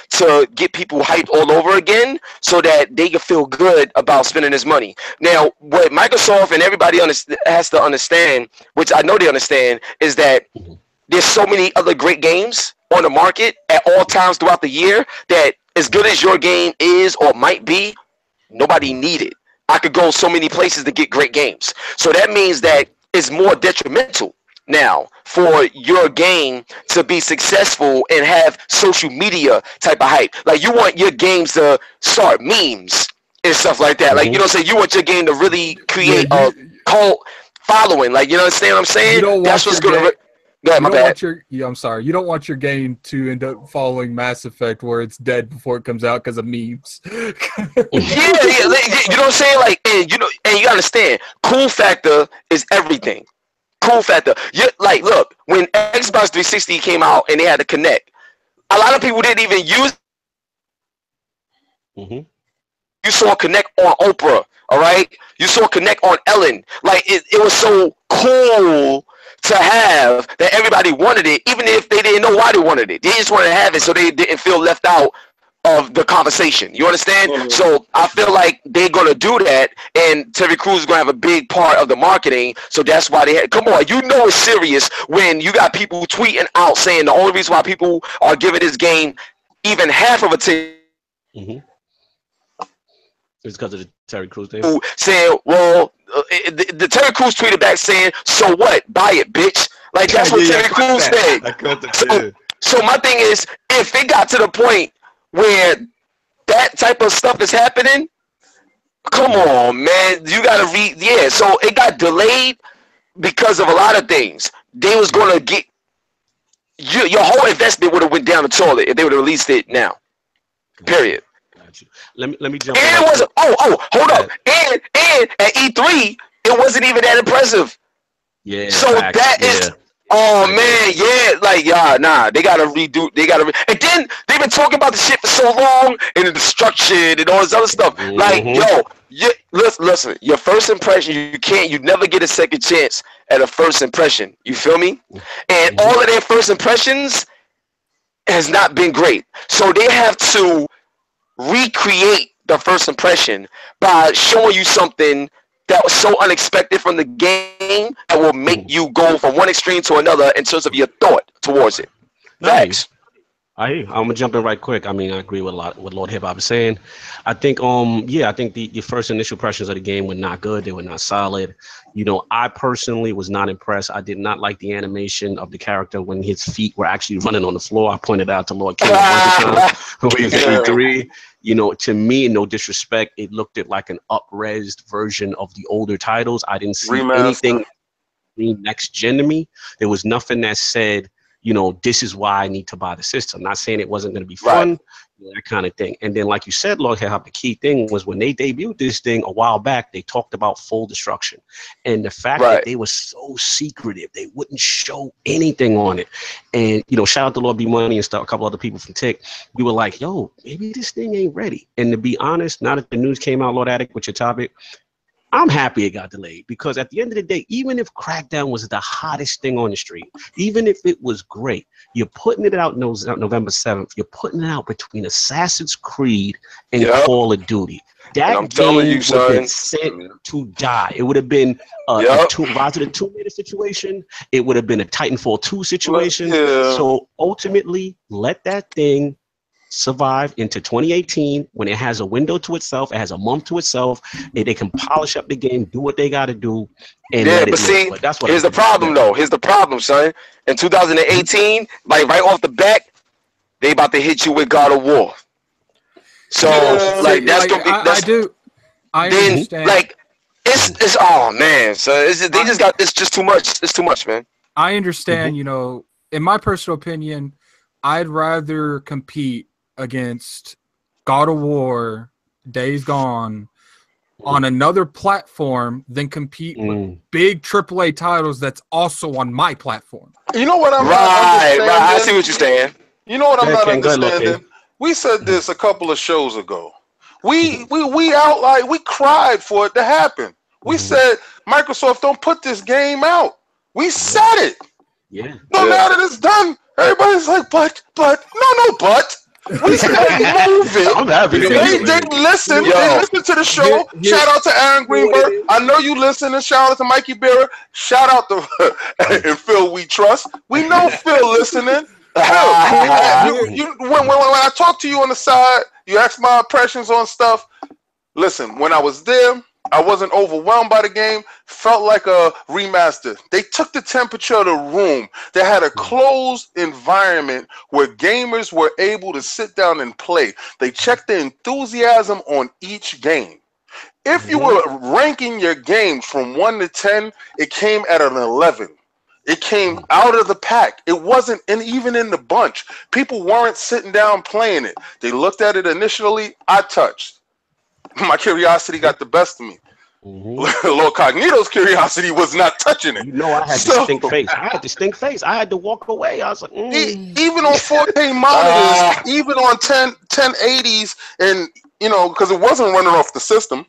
to get people hyped all over again so that they can feel good about spending this money. Now, what Microsoft and everybody has to understand, which I know they understand, is that there's so many other great games on the market at all times throughout the year that as good as your game is or might be, nobody need it. I could go so many places to get great games. So that means that it's more detrimental now for your game to be successful and have social media type of hype. Like you want your games to start memes and stuff like that. Like, you know what I'm saying? You want your game to really create a cult following. Like, you understand what I'm saying? That's what's going to... my bad. I'm sorry. You don't want your game to end up following Mass Effect where it's dead before it comes out because of memes. You know what I'm saying? Like, and you understand, cool factor is everything. Cool factor. Like, look, when Xbox 360 came out and they had to connect, a lot of people didn't even use. You saw Connect on Oprah All right, you saw Connect on Ellen. Like it was so cool to have that everybody wanted it, even if they didn't know why they wanted it. They just wanted to have it so they didn't feel left out of the conversation. You understand? Mhm. So I feel like they're gonna do that, and Terry Crews is gonna have a big part of the marketing. So that's why they had. Come on, you know it's serious when you got people tweeting out saying the only reason why people are giving this game even half of a team. Mm-hmm. It's because of the Terry Crews thing. Saying, well, the Terry Crews tweeted back saying, "So what? Buy it, bitch." Like that's what Terry Crews said. So my thing is, if it got to the point where that type of stuff is happening, come on, man, you gotta read. Yeah, so it got delayed because of a lot of things. They was gonna get your whole investment would have went down the toilet if they would have released it now. Period. Let me jump. And it wasn't. Hold up. And at E3, it wasn't even that impressive. Yeah. So facts. that is. Oh man, yeah, like nah, they gotta redo. And then they've been talking about the shit for so long, and the destruction and all this other stuff. Mm-hmm. Like, listen, your first impression, you never get a second chance at a first impression. You feel me? And all of their first impressions has not been great. So they have to recreate the first impression by showing you something that was so unexpected from the game that will make you go from one extreme to another in terms of your thought towards it. Facts. I'm gonna jump in right quick. I mean, I agree with a lot what Lord Hip Hop is saying. I think, I think the first initial impressions of the game were not good. They were not solid. You know, I personally was not impressed. I did not like the animation of the character when his feet were actually running on the floor. I pointed out to Lord King a bunch of times when he was at E3. You know, to me, no disrespect, it looked at like an up-resed version of the older titles. I didn't see anything next gen to me. There was nothing that said, you know, this is why I need to buy the system. Not saying it wasn't going to be fun, that kind of thing. And then, like you said, Lord Hip Hop, the key thing was when they debuted this thing a while back, they talked about full destruction. And the fact that they were so secretive, they wouldn't show anything on it. And, you know, shout out to Lord B Money and stuff, a couple other people from Tick. We were like, yo, maybe this thing ain't ready. And to be honest, now that the news came out, Lord Addict, with your topic, I'm happy it got delayed, because at the end of the day, even if Crackdown was the hottest thing on the street, even if it was great, you're putting it out November 7th. You're putting it out between Assassin's Creed and Call of Duty. That game would have been sent to die. It would have been a Rise of the Tomb Raider situation. It would have been a Titanfall 2 situation. So ultimately, let that thing survive into 2018 when it has a window to itself, it has a month to itself, and they can polish up the game, do what they got to do. And but see, but that's what here's the problem though. Here's the problem, son. In 2018, like right off the bat, they about to hit you with God of War. So like that's like, gonna be. I understand. Like it's oh man, so it's just too much. It's too much, man. I understand. You know, in my personal opinion, I'd rather compete against God of War, Days Gone on another platform than compete with big AAA titles that's also on my platform. You know what I'm not understanding? I see what you're saying. You know what I'm not understanding? We said this a couple of shows ago. We out like we cried for it to happen. We said, Microsoft, don't put this game out. We said it. Yeah. So now that it's done, everybody's like, but we said move it. I'm happy. They listen. They listen to the show. Shout out to Aaron Greenberg. I know you listen. And shout out to Mikey Bearer. Shout out to and Phil We Trust. We know Phil listening. Phil, when I talk to you on the side, you ask my impressions on stuff. Listen, when I was there, I wasn't overwhelmed by the game. Felt like a remaster. They took the temperature of the room. They had a closed environment where gamers were able to sit down and play. They checked the enthusiasm on each game. If you were ranking your games from 1 to 10, it came at an 11. It came out of the pack. It wasn't even in the bunch. People weren't sitting down playing it. They looked at it initially. I touched. My curiosity got the best of me. Lord Cognito's curiosity was not touching it. You know, I had distinct face. I had to walk away. I was like, even on 4K monitors, even on 1080s, and you know, because it wasn't running off the system.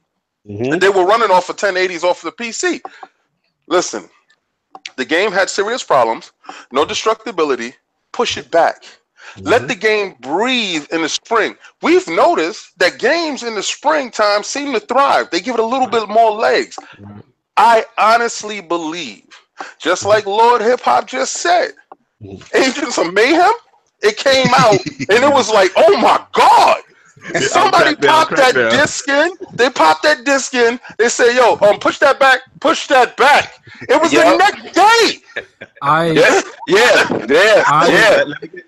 And they were running off of 1080s off of the PC. Listen, the game had serious problems, no destructibility. Push it back. Let the game breathe in the spring. We've noticed that games in the springtime seem to thrive. They give it a little bit more legs. I honestly believe, just like Lord Hip Hop just said, Agents of Mayhem, it came out and it was like, oh my God. Somebody popped that disc in. They popped that disc in. They say, yo, push that back, push that back. It was the next day. Let me get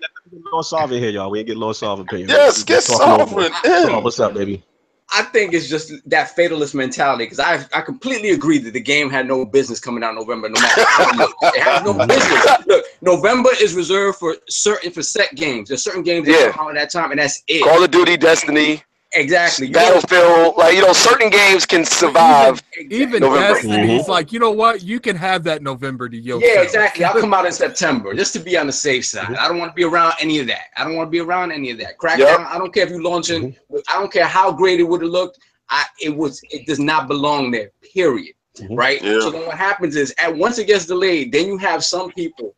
Lord Sovereign here, y'all. We ain't get Lord Sovereign opinion. Yes, get Sovereign in. What's up, baby? I think it's just that fatalist mentality, because I completely agree that the game had no business coming out in November, no matter how it looks. It has no business. Look, November is reserved for set games. There's certain games that come out at that time, and that's it. Call of Duty, Destiny. Exactly. Battlefield, like, certain games can survive. Even Destiny, it's like, you know what? You can have that November to yourself. Yeah, exactly. I'll come out in September just to be on the safe side. I don't want to be around any of that. Crackdown, I don't care if you're launching. I don't care how great it would have looked. It does not belong there, period. Right? So then what happens is, once it gets delayed, then you have some people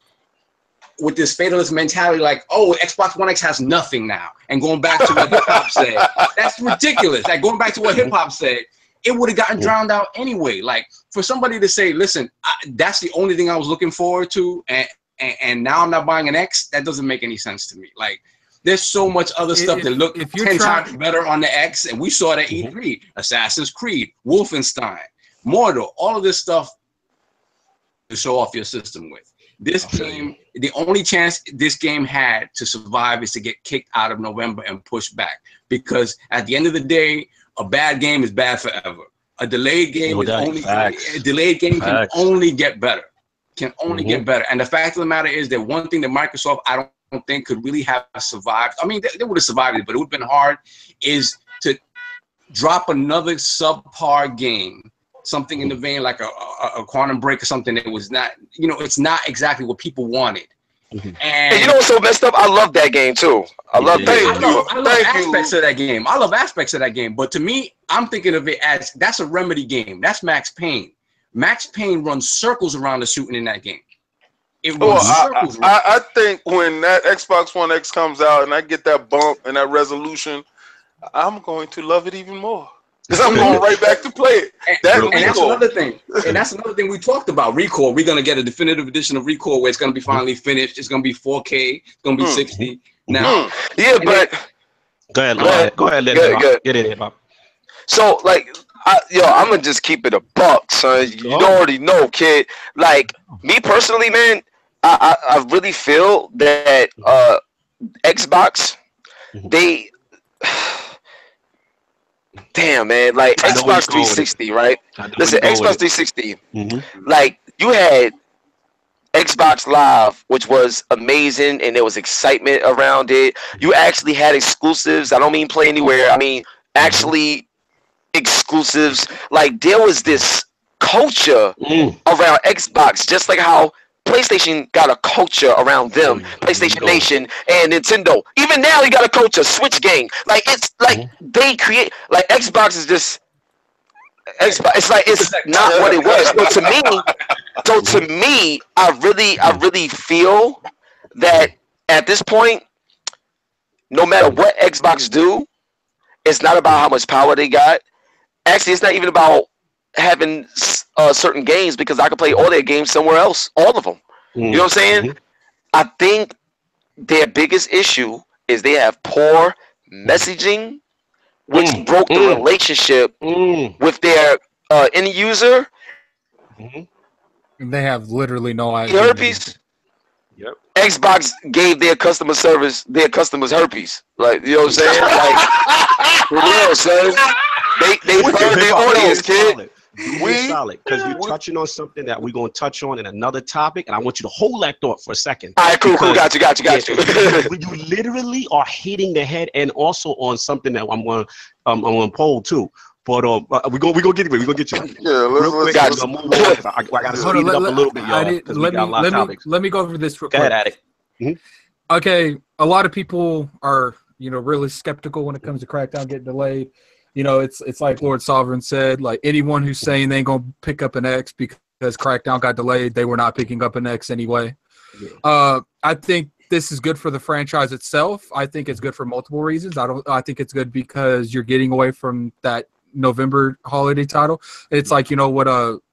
with this fatalist mentality, like, oh, Xbox One X has nothing now, and going back to what hip hop said, that's ridiculous. Like, going back to what hip hop said, it would have gotten drowned out anyway. Like, for somebody to say, listen, that's the only thing I was looking forward to, and now I'm not buying an X, that doesn't make any sense to me. Like, there's so much other stuff that look 10 times better on the X, and we saw it at E3. Assassin's Creed, Wolfenstein, Mortal, all of this stuff to show off your system with. This game, the only chance this game had to survive is to get kicked out of November and pushed back. Because at the end of the day, a bad game is bad forever. A delayed game can only get better. Get better. And the fact of the matter is that one thing that Microsoft, I don't think could really have survived. I mean, they would have survived it, but it would have been hard, is to drop another subpar game. Something in the vein like a Quantum Break or something that was not, it's not exactly what people wanted. And you know what's so messed up? I love that game too. I love aspects of that game. I love aspects of that game. But to me, I'm thinking of it as that's a Remedy game. That's Max Payne. Max Payne runs circles around the shooting in that game. It runs circles. I think when that Xbox One X comes out and I get that bump and that resolution, I'm going to love it even more. Because I'm going right back to play it. That's another thing. And that's another thing we talked about. Recore. We're going to get a definitive edition of Recore where it's going to be finally finished. It's going to be 4K. It's going to be 60. Now. Yeah, but. Go ahead. Get in here, Bob. So, like, I'm going to just keep it a buck, son. You already know, kid. Like, me personally, man, I really feel that Xbox, they. Damn, man, like Xbox 360, right? Listen, Xbox 360, like, you had Xbox Live, which was amazing, and there was excitement around it. You actually had exclusives. I don't mean play anywhere. I mean, actually exclusives. Like, there was this culture around Xbox, just like how PlayStation got a culture around them, PlayStation Nation and Nintendo. Even now, you got a culture, Switch Gang. Like, it's like they create, like, Xbox is just Xbox. It's like it's not what it was. So to me, I really feel that at this point, no matter what Xbox do, it's not about how much power they got. Actually, it's not even about having certain games, because I could play all their games somewhere else, all of them. You know what I'm saying? I think their biggest issue is they have poor messaging, which broke the relationship with their end user. They have literally no idea. Herpes. Yep. Xbox gave their customer service, their customers herpes. Like, you know what I'm saying? Like, for real, son. They burned their audience, kid. Solid, because you're touching on something that we're going to touch on in another topic, and I want you to hold that thought for a second. All right, cool. Got you. You literally are hitting the head, and also on something that I'm going to poll too. But we're gonna get you. Yeah, let's I got to speed it up a little bit, y'all, because we got a lot of topics. Let me go over this real quick. Go ahead, Addict. Okay, a lot of people are really skeptical when it comes to Crackdown getting delayed. you know, it's like Lord Sovereign said, like anyone who's saying they ain't gonna pick up an X because Crackdown got delayed, they were not picking up an X anyway. Yeah. I think this is good for the franchise itself. I think it's good for multiple reasons. I think it's good because you're getting away from that November holiday title. It's like, you know what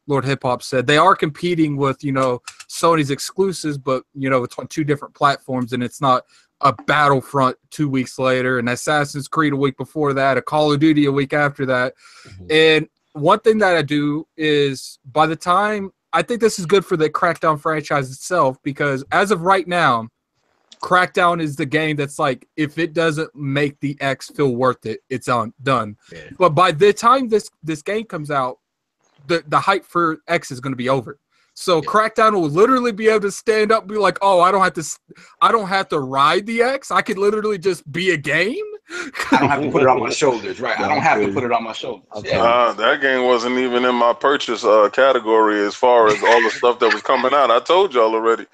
Lord Hip Hop said, they are competing with, you know, Sony's exclusives, but you know, it's on 2 different platforms, and it's not a Battlefront 2 weeks later, and Assassin's Creed a week before that, a Call of Duty a week after that. And one thing that I do is, by the time, I think this is good for the Crackdown franchise itself, because as of right now, Crackdown is the game that's like, if it doesn't make the X feel worth it, it's done. Yeah. But by the time this game comes out, the hype for X is going to be over. So Crackdown will literally be able to stand up and be like, oh, I don't have to ride the X. I could literally just be a game. I don't have to put it on my shoulders, right? I don't have to put it on my shoulders. Yeah. That game wasn't even in my purchase category as far as all the stuff that was coming out. I told y'all already.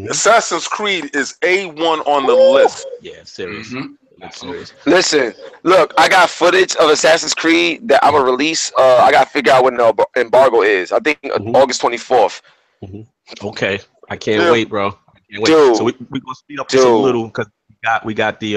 Assassin's Creed is A1 on the list. Yeah, serious. Listen, look, I got footage of Assassin's Creed that I'm gonna release. I gotta figure out when the embargo is. I think August 24th. Okay, I can't wait, bro. Can't wait. Dude, so we're gonna speed up just a little because we got the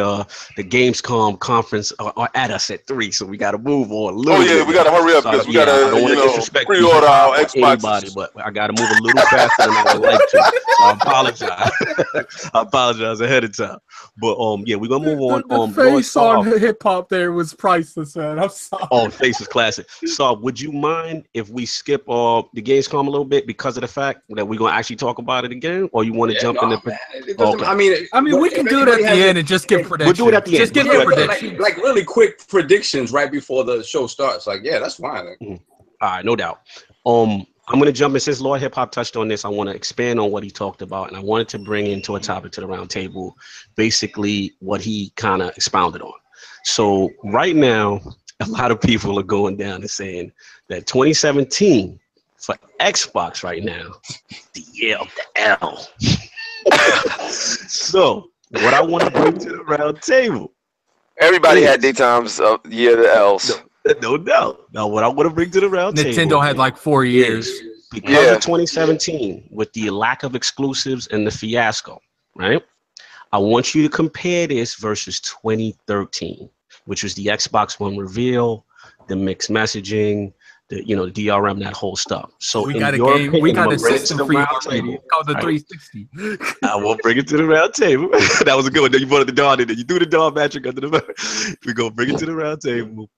Gamescom conference at us at 3, so we gotta move on a little. Oh yeah, bit, we gotta hurry up because we gotta pre-order our Xbox. But I gotta move a little faster than I would like to. So I apologize. I apologize ahead of time. But yeah, we're gonna move on. The face on Hip Hop there was priceless, man. I'm sorry. Oh, face is classic. So would you mind if we skip the Gamescom a little bit because of the fact that we're gonna actually talk about it again, or you want to jump in the? Okay. I mean, we can do it at the end and just give predictions. We'll do it at the end. Just give predictions. Like really quick predictions right before the show starts. Like, yeah, that's fine. All right, no doubt. I'm gonna jump in since Lord Hip Hop touched on this. I want to expand on what he talked about, and I wanted to bring into a topic to the round table, basically what he kind of expounded on. So right now, a lot of people are going down and saying that 2017 for Xbox right now, the year of the L. So what I want to bring to the round table. Everybody had their times of year of the L's. No doubt. Now, what I want to bring to the round table. Nintendo had like 4 years. Because of 2017, with the lack of exclusives and the fiasco, right? I want you to compare this versus 2013, which was the Xbox One reveal, the mixed messaging, the DRM, that whole stuff. So we got a game. We got a system for you already called the 360. I will bring it to the round table. That was a good one. Then you put the Dawn in there. You do the Dawn magic under the. We go bring it to the round table.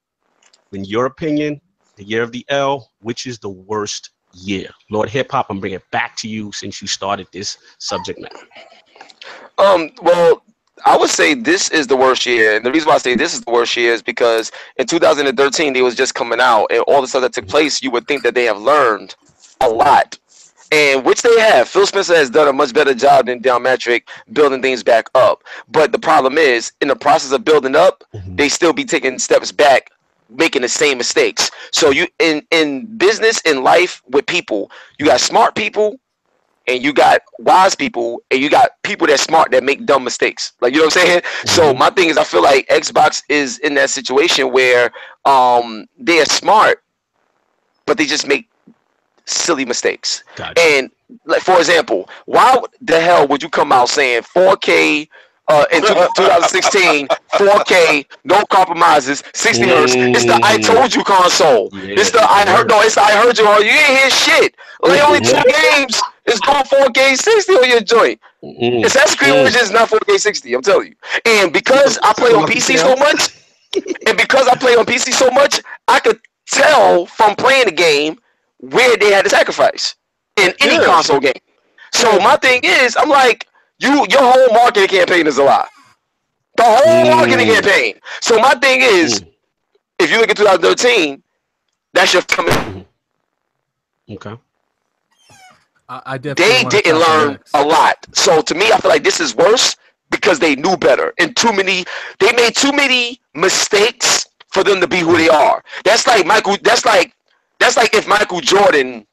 In your opinion, the year of the L, which is the worst year? Lord Hip Hop, I'm bringing it back to you since you started this subject matter. Well, I would say this is the worst year, and the reason why I say this is the worst year is because in 2013 they was just coming out, and all the stuff that took place, you would think that they have learned a lot, and which they have. Phil Spencer has done a much better job than Downmetric building things back up. But the problem is, in the process of building up, they still be taking steps back, making the same mistakes. So you in business, in life, with people, you got smart people and you got wise people and you got people that's smart that make dumb mistakes. Like, you know what I'm saying? So my thing is, I feel like Xbox is in that situation where they are smart, but they just make silly mistakes. Gotcha. And like, for example, why the hell would you come out saying 4K in 2016, 4K, no compromises, 60 hertz. It's the I told you console. It's the I heard. No, it's the I heard you. You ain't hear shit. Like, only 2 games is going 4K 60 on your joint. Assassin's Creed Origins is not 4K 60. I'm telling you. And because I play on PC so much, I could tell from playing the game where they had to sacrifice in any console game. So my thing is, I'm like, your whole marketing campaign is a lie. The whole marketing campaign. So my thing is, if you look at 2013, that's your coming. Okay. I definitely they didn't learn a lot. So to me, I feel like this is worse because they knew better, and they made too many mistakes for them to be who they are. That's like That's like if Michael Jordan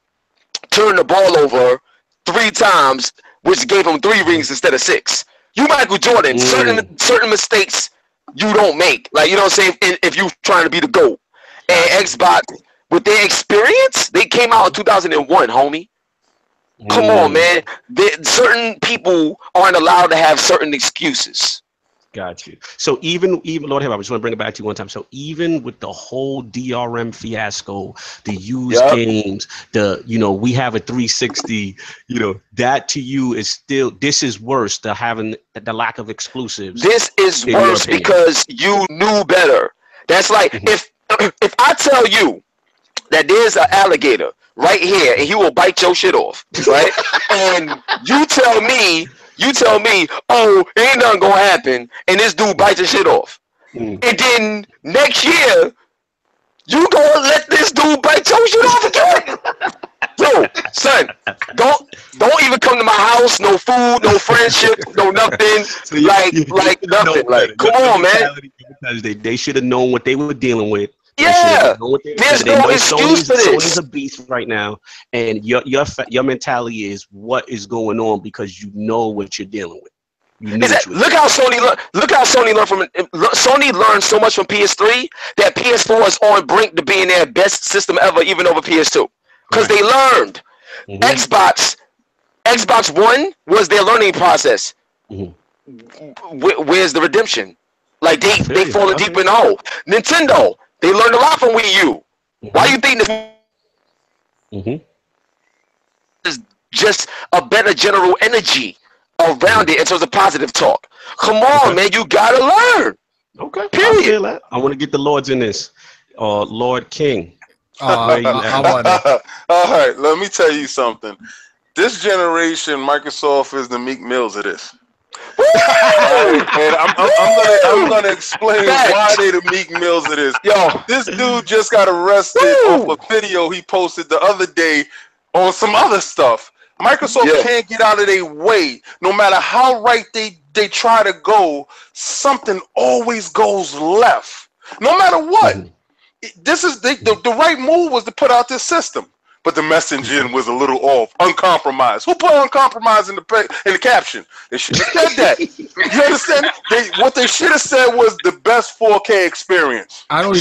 turned the ball over 3 times, which gave him 3 rings instead of 6. You Michael Jordan, certain mistakes you don't make. Like, you know what I'm saying? If you trying to be the GOAT. And Xbox, with their experience, they came out in 2001, homie. Come on, man. Certain people aren't allowed to have certain excuses. Got you. So even Lord Hip, I just want to bring it back to you one time. So even with the whole DRM fiasco, the used games, we have a 360, that to you is still, this is worse than having the lack of exclusives. This is worse because you knew better. That's like if I tell you that there's an alligator right here and he will bite your shit off, right? And you tell me, oh, ain't nothing gonna happen, and this dude bites your shit off. And then next year, you gonna let this dude bite your shit off again? Yo, son, don't even come to my house. No food, no friendship, no nothing. Like nothing. Like, come on, man. Because they should have known what they were dealing with. Yeah, there's no excuse for this. Sony's a beast right now, and your mentality is what is going on because you know what you're dealing with. Look how Sony learned from Sony learned so much from PS3 that PS4 is on brink to being their best system ever, even over PS2, because they learned. Xbox One was their learning process. Where's the redemption? Like they fallen deep in the hole. Nintendo. They learned a lot from Wii U. Why do you think this is just a better general energy around it in terms of positive talk? Come on, man, you gotta learn. Okay. Period. I want to get the Lords in this. Lord King. All right, let me tell you something. This generation, Microsoft is the Meek Mills of this. And I'm gonna explain why they the Meek Mills of this. Yo, this dude just got arrested off a video he posted the other day on some other stuff. Microsoft can't get out of their way. No matter how right they try to go, something always goes left. No matter what. This is the right move was to put out this system. But the messaging was a little off, uncompromised. Who put uncompromised in the caption? They should have said that. You understand? What they should have said was the best 4K experience. The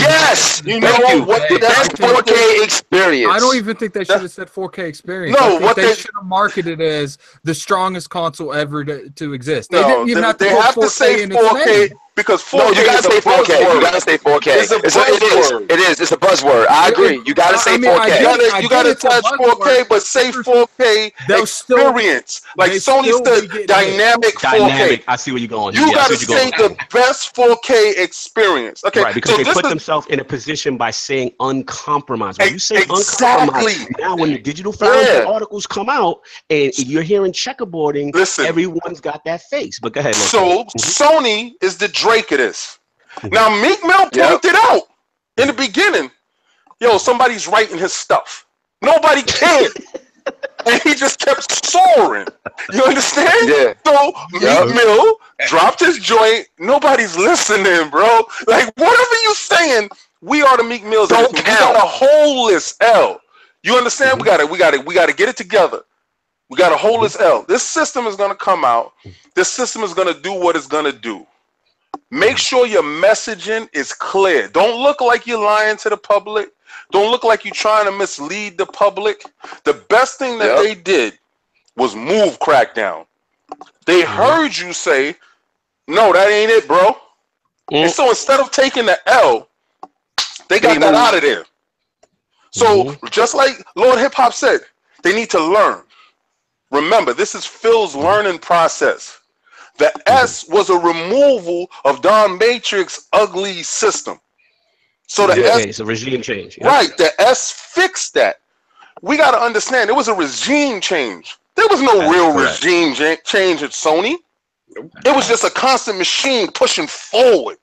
best 4K experience. I don't even think they should have said 4K experience. No, what they should have marketed as the strongest console ever to exist. They didn't even have to say 4K. Because 4K you gotta say 4K. You gotta say 4K. It is. It's a buzzword. I agree. You gotta say 4K. You gotta touch 4K, but say 4K experience. Like Sony said, dynamic 4K. I see where you're going. You gotta say the best 4K experience. Okay, right? Because they put themselves in a position by saying uncompromised. When you say uncompromised, now when the digital files articles come out and you're hearing checkerboarding, everyone's got that face. But go ahead. So Sony is the Drake of this. Now Meek Mill pointed out in the beginning, yo, somebody's writing his stuff. Nobody can. And he just kept soaring. You understand? Yeah. So Meek Mill dropped his joint. Nobody's listening, bro. Like whatever you saying, we are the Meek Mills. We got a holeless L. You understand? We gotta get it together. We got a holeless L. This system is gonna come out. This system is gonna do what it's gonna do. Make sure your messaging is clear. Don't look like you're lying to the public. Don't look like you're trying to mislead the public. The best thing that they did was move Crackdown. They heard you say, no, that ain't it, bro. And so instead of taking the L, they got that out of there. So just like Lord Hip Hop said, they need to learn. Remember, this is Phil's learning process. The S was a removal of Don Matrix's ugly system. So the S, it's a regime change. Right, the S fixed that. We got to understand, it was a regime change. There was no regime change at Sony. It was just a constant machine pushing forward.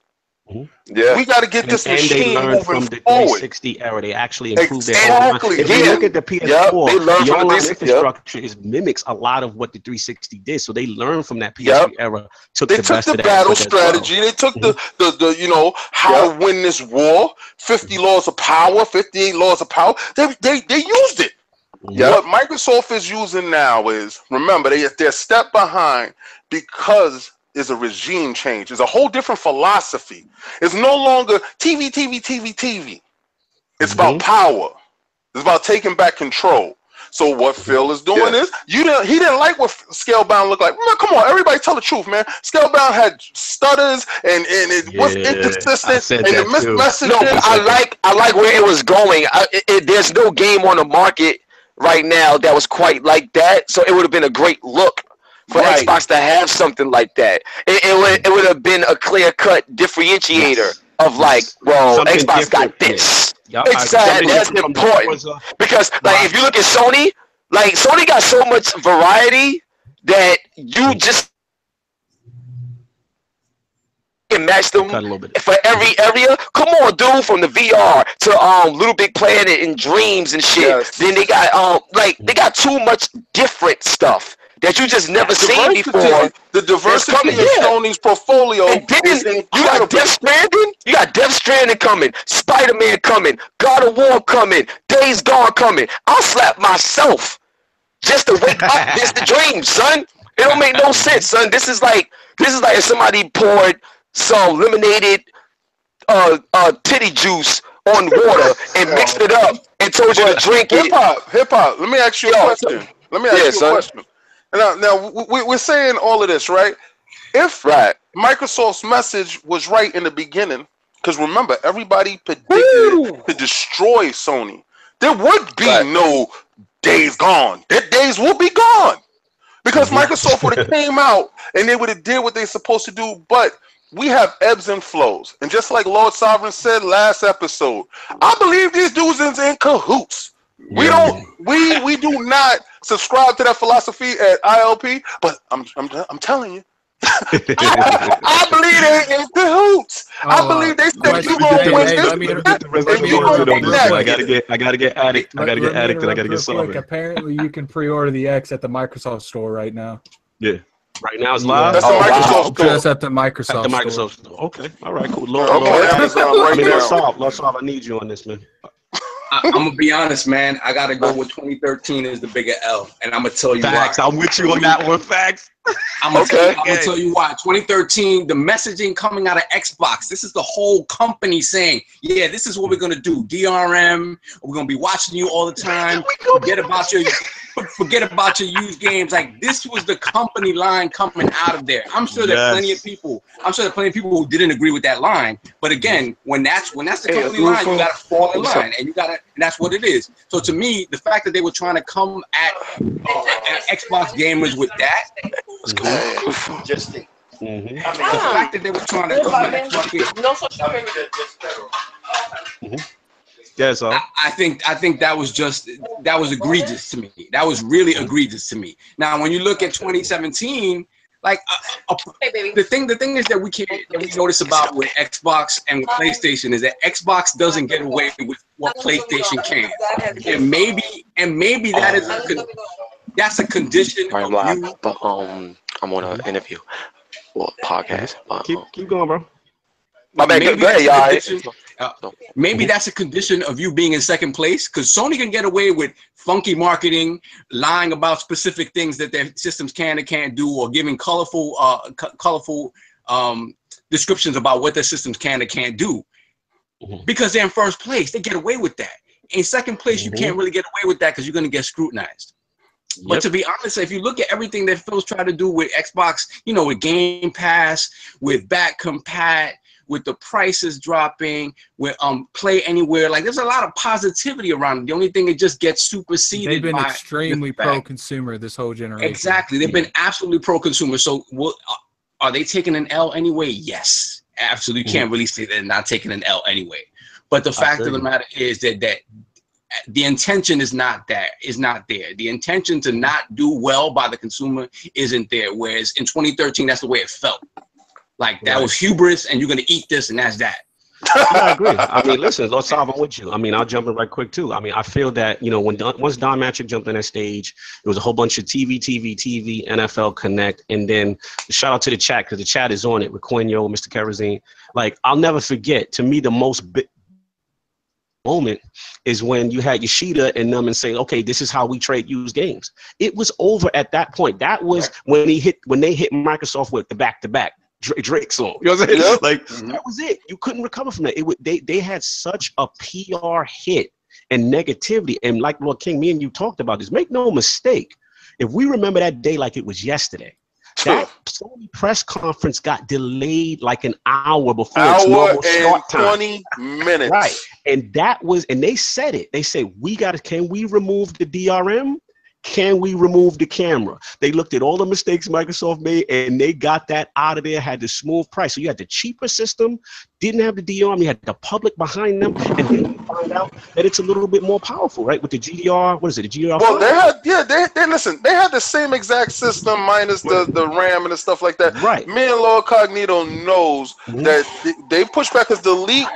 Yeah, we got to get this machine moving from the forward. 360 era, they actually improved their online. If you look at the PS4, the online infrastructure mimics a lot of what the 360 did. So they learned from that PS3 era. They took the battle strategy. They took the how to win this war. 50 laws of power, 58 laws of power. They used it. What Microsoft is using now is, remember, they're a step behind because is a regime change. It's a whole different philosophy. It's no longer TV. It's about power. It's about taking back control. So what Phil is doing is he didn't like what Scalebound looked like. Man, come on, everybody tell the truth, man. Scalebound had stutters and it was inconsistent and the message. No, I like where it was going. There's no game on the market right now that was quite like that. So it would have been a great look for Xbox to have something like that. It would have been a clear-cut differentiator of like, well, something Xbox got this. Exactly, that's important. Because like if you look at Sony, like Sony got so much variety that you just can match them for every area. Come on, dude, from the VR to Little Big Planet and Dreams and shit. Yes. Then they got they got too much different stuff that you just never seen before. The diversity in Sony's portfolio. And then you got Death Stranding. You got Death Stranding coming. Spider-Man coming. God of War coming. Days Gone coming. I'll slap myself just to wake up. This the dream, son. It don't make no sense, son. This is like if somebody poured some lemonade titty juice on water and mixed it up and told you to drink it. Hip hop. Let me ask you a question. Now we're saying all of this, right? If Microsoft's message was right in the beginning, because remember, everybody predicted it to destroy Sony, there would be no Days Gone. Their days will be gone. Because Microsoft would have came out and they would have did what they're supposed to do, but we have ebbs and flows. And just like Lord Sovereign said last episode, I believe these dudes is in cahoots. We do not subscribe to that philosophy at ILP, but I'm telling you, I believe they're in cahoots. I believe they said you gonna win this. I gotta get addict. I gotta get something. Apparently, you can pre-order the X at the Microsoft store right now. Yeah. Right now it's live. That's the Microsoft store. Just at the Microsoft. At the Microsoft store. Okay. All right. Cool. Lord, I need you on this, man. I'm gonna be honest, man. I gotta go with 2013 is the bigger L, and I'm gonna tell you why. I'm with you on that one. Facts. I'm gonna tell you why. 2013, the messaging coming out of Xbox. This is the whole company saying, "Yeah, this is what we're gonna do. DRM. We're gonna be watching you all the time. Forget about your used games." Like this was the company line coming out of there. I'm sure there's plenty of people. I'm sure there's plenty of people who didn't agree with that line. But again, when that's the company line, you gotta fall in line, and that's what it is. So to me, the fact that they were trying to come at Xbox gamers with that. Just think. The fact that they were trying to come at Xbox gamers. Yeah, so I think that was egregious to me. That was really egregious to me. Now, when you look at 2017, like the thing is that we notice about with Xbox and with PlayStation is that Xbox doesn't get away with what PlayStation can, and maybe that is that's a condition of you. But I'm on an interview, podcast. Keep going, bro. Maybe that's a condition of you being in second place, because Sony can get away with funky marketing, lying about specific things that their systems can and can't do, or giving colorful descriptions about what their systems can and can't do. Because they're in first place, they get away with that. In second place, you can't really get away with that because you're going to get scrutinized. But to be honest, if you look at everything that Phil's tried to do with Xbox, with Game Pass, with back compat, with the prices dropping, with Play Anywhere, like there's a lot of positivity around it. The only thing, it just gets superseded. They've been extremely pro-consumer this whole generation. Exactly, they've been absolutely pro-consumer. So, are they taking an L anyway? Yes, absolutely. You can't really say they're not taking an L anyway. But the fact of the matter is that the intention is not there. The intention to not do well by the consumer isn't there. Whereas in 2013, that's the way it felt. Like that was hubris, and you're gonna eat this, and that's that. I agree. I mean, listen, let's solve it with you. I mean, I'll jump in right quick too. I mean, I feel that once Don Matrick jumped on that stage, there was a whole bunch of TV, NFL Connect, and then shout out to the chat, because the chat is on it with Quinyo, Mr. Kerosene. Like, I'll never forget. To me, the most moment is when you had Yoshida and them and say, okay, this is how we trade used games. It was over at that point. That was when they hit Microsoft with the back-to-back. Drake song. You know what I'm saying? Yep. Like that was it. You couldn't recover from that. They had such a PR hit and negativity. And like Lord King, me and you talked about this. Make no mistake. If we remember that day like it was yesterday, that Sony press conference got delayed like an hour before its normal start time. 20 minutes. Right. And that was, and they said it. They said, can we remove the DRM? Can we remove the camera? They looked at all the mistakes Microsoft made and they got that out of there, had the smooth price. So you had the cheaper system, didn't have the DRM, you had the public behind them, and then you find out that it's a little bit more powerful, right? With the GDR, what is it, the GDR? Well, they had the same exact system minus the RAM and the stuff like that. Right. Me and Lord Cognito knows that they pushed back because the leak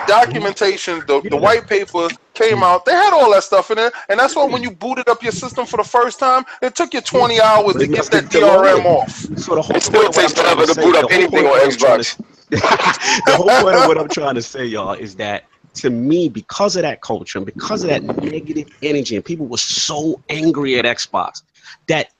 documentation, the white paper came out. They had all that stuff in there, and that's why when you booted up your system for the first time, it took you 20 hours to get that DRM off. So the whole It still takes forever to boot up anything on Xbox. The whole point of what I'm trying to say, y'all, is that to me, because of that culture and because of that negative energy, and people were so angry at Xbox that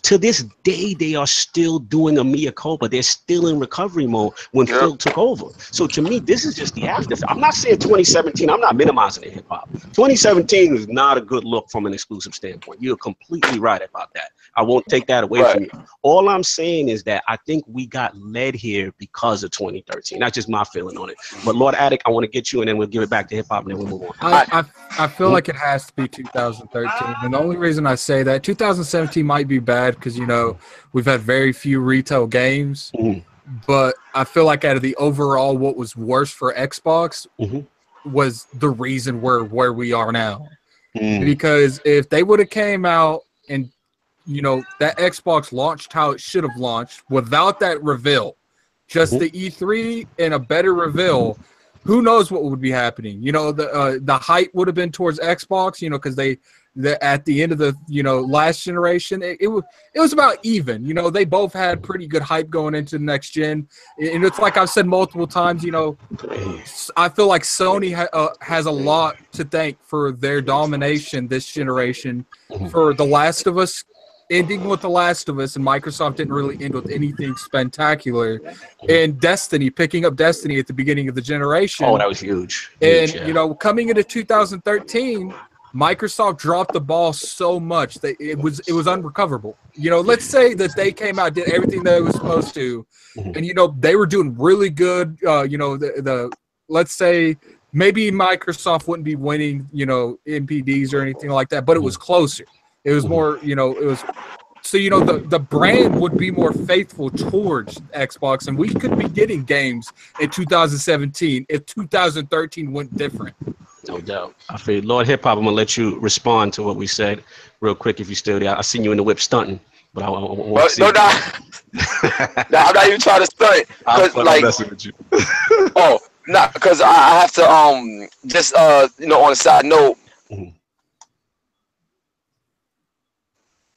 to this day they are still doing a mea culpa. They're still in recovery mode when Phil took over. So to me, this is just the after. I'm not saying 2017. I'm not minimizing it, hip hop. 2017 is not a good look from an exclusive standpoint. You're completely right about that. I won't take that away from you. All I'm saying is that I think we got led here because of 2013. That's just my feeling on it. But Lord Attic, I want to get you, and then we'll give it back to hip hop, and then we'll move on. I feel like it has to be 2013. And the only reason I say that 2017 might be bad because, you know, we've had very few retail games. But I feel like out of the overall, what was worse for Xbox was the reason we're where we are now. Because if they would have came out and, you know, that Xbox launched how it should have launched without that reveal, just the E3 and a better reveal, who knows what would be happening? You know, the hype would have been towards Xbox, you know, because they at the end of the, you know, last generation, it was about even. You know, they both had pretty good hype going into the next gen, and it's like I've said multiple times. You know, I feel like Sony has a lot to thank for their domination this generation. For The Last of Us ending with The Last of Us, and Microsoft didn't really end with anything spectacular. And Destiny, picking up Destiny at the beginning of the generation. Oh, that was huge. And, you know, coming into 2013, Microsoft dropped the ball so much that it was unrecoverable. You know, let's say that they came out, did everything they were supposed to, and, you know, they were doing really good. You know, let's say maybe Microsoft wouldn't be winning, you know, NPDs or anything like that, but it was closer. It was more, you know, it was so, you know, the brand would be more faithful towards Xbox, and we could be getting games in 2017 if 2013 went different. No doubt. I feel Lord Hip Hop, I'm gonna let you respond to what we said real quick if you still there. I seen you in the whip stunting, but I want to see. No, I'm not even trying to stunt. I'm messing with you. Because I have to just you know, on a side note.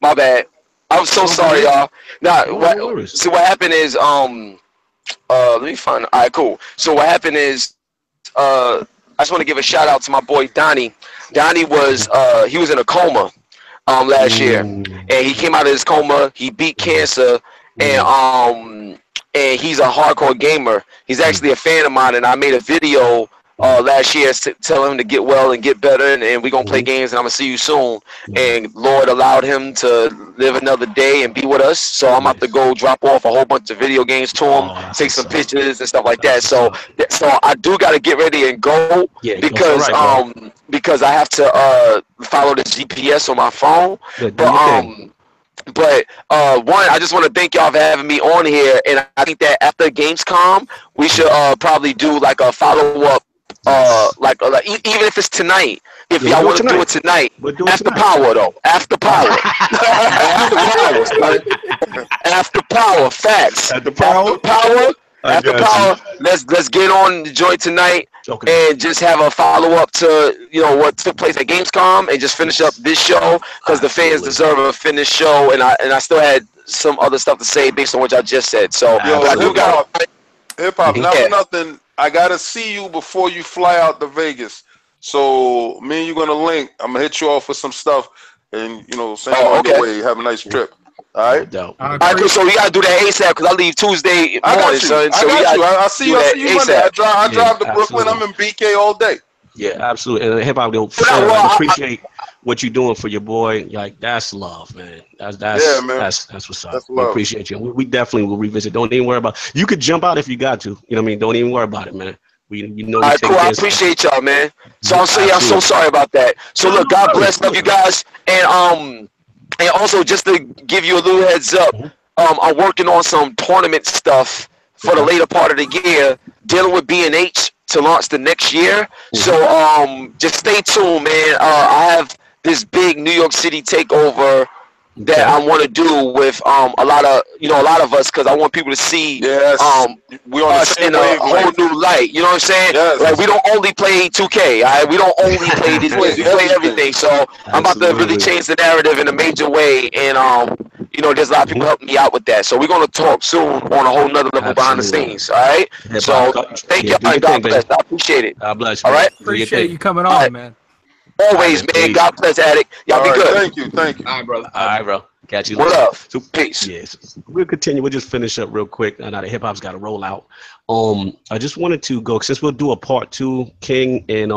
My bad. I'm so sorry, y'all. So what happened is let me find. All right, cool. So what happened is I just want to give a shout out to my boy Donnie. Donnie was he was in a coma last year, and he came out of his coma. He beat cancer, and he's a hardcore gamer. He's actually a fan of mine, and I made a video last year telling him to get well and get better, and we're gonna play games, and I'm gonna see you soon. And Lord allowed him to live another day and be with us, so I'm about to go drop off a whole bunch of video games to him, take some pictures and stuff like that. So I do gotta get ready and go because I have to follow the GPS on my phone. But one, I just want to thank y'all for having me on here, and I think that after Gamescom, we should probably do like a follow-up. Even if it's tonight, if y'all want to do it tonight, after power though, after power, after power, facts, after power, let's get on the joint tonight and just have a follow up to, you know, what took place at Gamescom, and just finish up this show because the fans deserve a finished show, and I still had some other stuff to say based on what y'all just said. So I do got hip hop, not for nothing. I gotta see you before you fly out to Vegas. So me and you gonna link. I'm gonna hit you off with some stuff, and you know, send you on your way. Have a nice trip. All right. Dope. All right, cool. So we gotta do that ASAP because I leave Tuesday morning, son. So I got you. I see you Monday. I drive to Brooklyn. Absolutely. I'm in BK all day. Yeah, absolutely. And hip hop, appreciate what you're doing for your boy. Like that's love, man. That's Yeah, man. That's what's up. That's We love. appreciate you. We definitely will revisit. Don't even worry about. You could jump out if you got to. You know what I mean? Don't even worry about it, man. All right, cool. I appreciate y'all, man. So I'm so sorry about that. So look, God bless, love you guys, and also just to give you a little heads up, I'm working on some tournament stuff for the later part of the year, dealing with B&H to launch the next year. So just stay tuned, man. I have this big New York City takeover that I want to do with a lot of us, because I want people to see we on us in a whole new light. You know what I'm saying? Yes. Like we don't only play 2K. All right? We don't only play this. We play everything. So I'm about to really change the narrative in a major way, and there's a lot of people helping me out with that. So we're gonna talk soon on a whole nother level behind the scenes. All right. So thank you. God bless. I appreciate it. God bless you. All right. Appreciate you coming on, man. Always, man. God bless, Addict. Y'all be good. Thank you. All right, brother. All right, bro. Catch you What later. up? So, Peace. Yes, we'll continue. We'll just finish up real quick. Now that hip hop's got to roll out. I just wanted to go, since we'll do a part 2, King and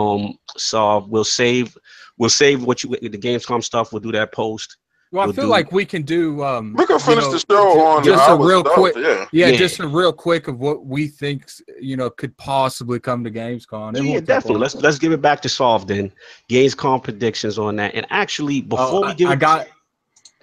Solve. We'll save the Gamescom stuff. We'll do that post. Well, I feel like we can do. We can finish the show on just a real quick. Yeah, just a real quick of what we think could possibly come to Gamescom. Yeah, definitely. Let's give it back to Solve then. Gamescom predictions on that. And actually, before we give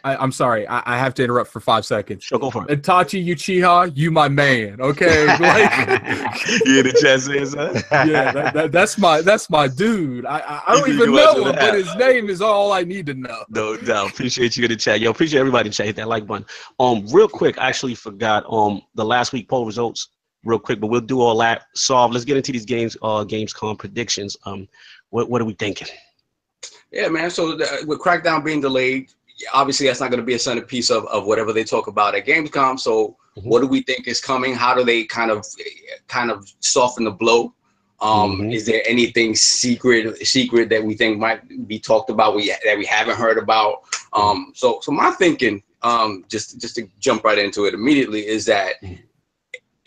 I'm sorry. I have to interrupt for 5 seconds. Sure, go for it. Itachi Uchiha, you my man. Okay. Yeah, the chest is. Yeah, that's my dude. I don't even know him, but his name is all I need to know. No doubt. Appreciate you in the chat. Yo, appreciate everybody in the chat. Hit that like button. Real quick, I actually forgot the last week poll results real quick, but we'll do all that. Solve. Let's get into these Gamescom predictions. What are we thinking? Yeah, man. So with Crackdown being delayed, obviously that's not going to be a centerpiece of whatever they talk about at Gamescom. So what do we think is coming? How do they kind of soften the blow? Is there anything secret that we think might be talked about that we haven't heard about? So my thinking, just to jump right into it immediately, is that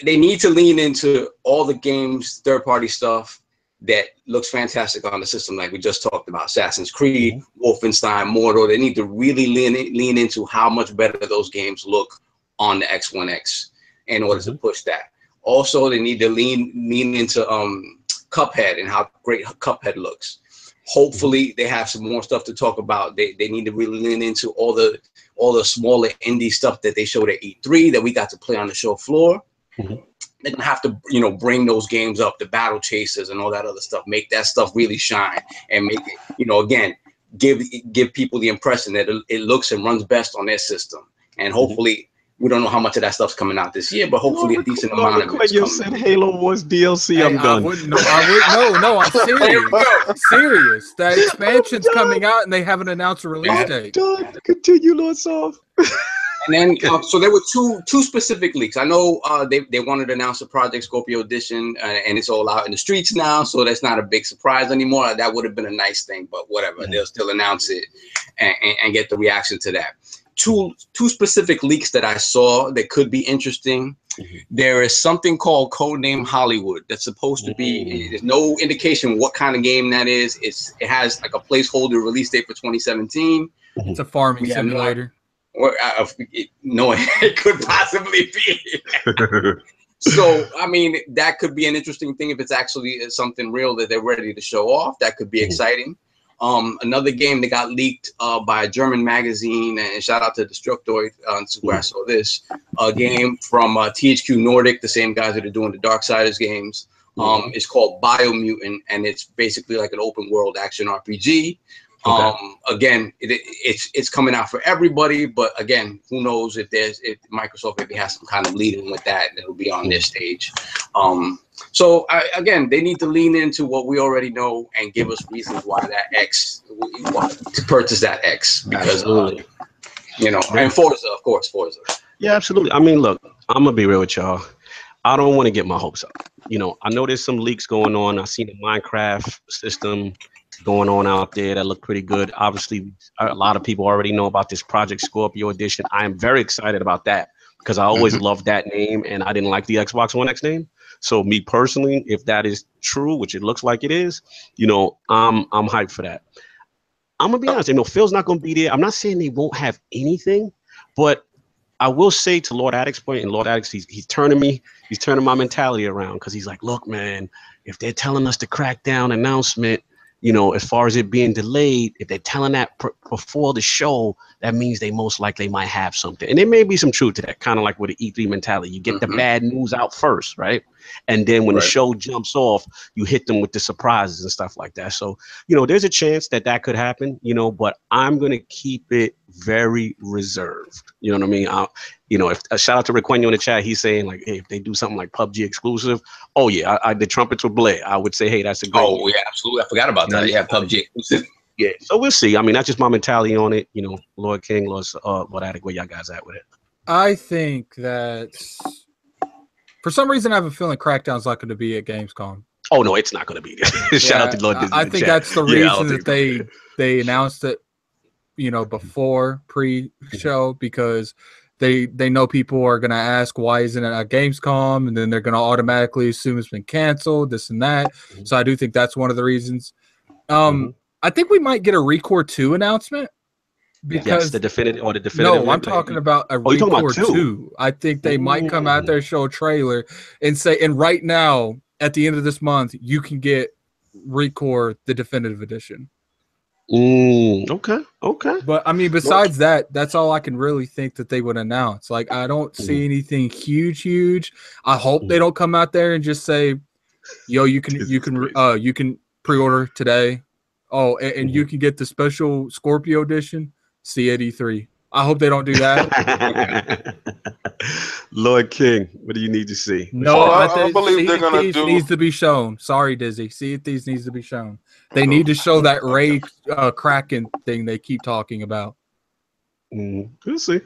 they need to lean into all the games, third-party stuff that looks fantastic on the system, like we just talked about. Assassin's Creed, Wolfenstein, Mortal. They need to really lean into how much better those games look on the X1X in order to push that. Also, they need to lean into Cuphead and how great Cuphead looks. Hopefully, they have some more stuff to talk about. They need to really lean into all the smaller indie stuff that they showed at E3 that we got to play on the show floor. They're gonna have to, bring those games up, the battle chasers and all that other stuff, make that stuff really shine, and make it, again, give people the impression that it looks and runs best on their system. And hopefully, we don't know how much of that stuff's coming out this year, but hopefully a decent amount of it. You said Halo Wars DLC. Hey, I'm done. No, I'm serious. Serious. That expansion's coming out and they haven't announced a release date. Done. Continue, Lord Solve. And then, so there were two specific leaks. I know they wanted to announce the Project Scorpio edition, and it's all out in the streets now, so that's not a big surprise anymore. That would have been a nice thing, but whatever. They'll still announce it and get the reaction to that. Two specific leaks that I saw that could be interesting. There is something called Codename Hollywood that's supposed to be. There's no indication what kind of game that is. It has like a placeholder release date for 2017. It's a farming simulator. No, it could possibly be. So, I mean, that could be an interesting thing if it's actually something real that they're ready to show off. That could be exciting. Another game that got leaked by a German magazine, and shout out to Destructoid, where I saw this, a game from THQ Nordic, the same guys that are doing the Darksiders games. It's called Biomutant, and it's basically like an open world action RPG. Again, it's coming out for everybody, but again, who knows if Microsoft maybe has some kind of lead-in with that'll be on their stage. So again, they need to lean into what we already know and give us reasons why to purchase that X, because and Forza, of course, Forza. Yeah, absolutely. I mean, look, I'm gonna be real with y'all. I don't want to get my hopes up. I know there's some leaks going on. I seen the Minecraft system going on out there that look pretty good. Obviously, a lot of people already know about this Project Scorpio edition. I am very excited about that because I always loved that name, and I didn't like the Xbox One X name. So me personally, if that is true, which it looks like it is, you know, I'm hyped for that. I'm gonna be honest, you know, Phil's not gonna be there. I'm not saying they won't have anything, but I will say to Lord Addict's point, and Lord Addict's, he's turning my mentality around because he's like, look, man, if they're telling us the Crackdown announcement, you know, as far as it being delayed, if they're telling that before the show, that means they most likely might have something. And there may be some truth to that, kind of like with the E3 mentality. You get the bad news out first, right? And then when the show jumps off, you hit them with the surprises and stuff like that. So, you know, there's a chance that that could happen, you know, but I'm going to keep it very reserved. You know what I mean? You know, if a shout out to Requeno in the chat, he's saying like, hey, if they do something like PUBG exclusive, oh yeah, the trumpets will blare. I would say, hey, that's a great game. Yeah, absolutely. I forgot about that. Yeah, PUBG exclusive. Yeah, so we'll see. I mean, that's just my mentality on it. You know, Lord King, Lord Addict, where y'all guys at with it? I think that for some reason I have a feeling Crackdown's not going to be at Gamescom. Oh no, it's not going to be there. Shout out to Lord Disney. I think that's the reason that they announced it, you know, before pre-show, because they know people are going to ask why isn't it at Gamescom, and then they're going to automatically assume it's been canceled, this and that. So I do think that's one of the reasons. I think we might get a Recore 2 announcement. Because the definitive. No, I'm talking about a Recore 2. I think they might come out there, show a trailer, and say, and right now, at the end of this month, you can get Recore the definitive edition. Okay. But I mean, besides that, that's all I can really think that they would announce. Like, I don't see anything huge. I hope they don't come out there and just say, "Yo, you can pre-order today." Oh, and you can get the special Scorpio edition. See at E3. I hope they don't do that. Lord King, what do you need to see? No, I believe they're gonna do. Needs to be shown. Sorry, Dizzy. See if these needs to be shown. They need to show that Ray Kraken thing they keep talking about. We'll see.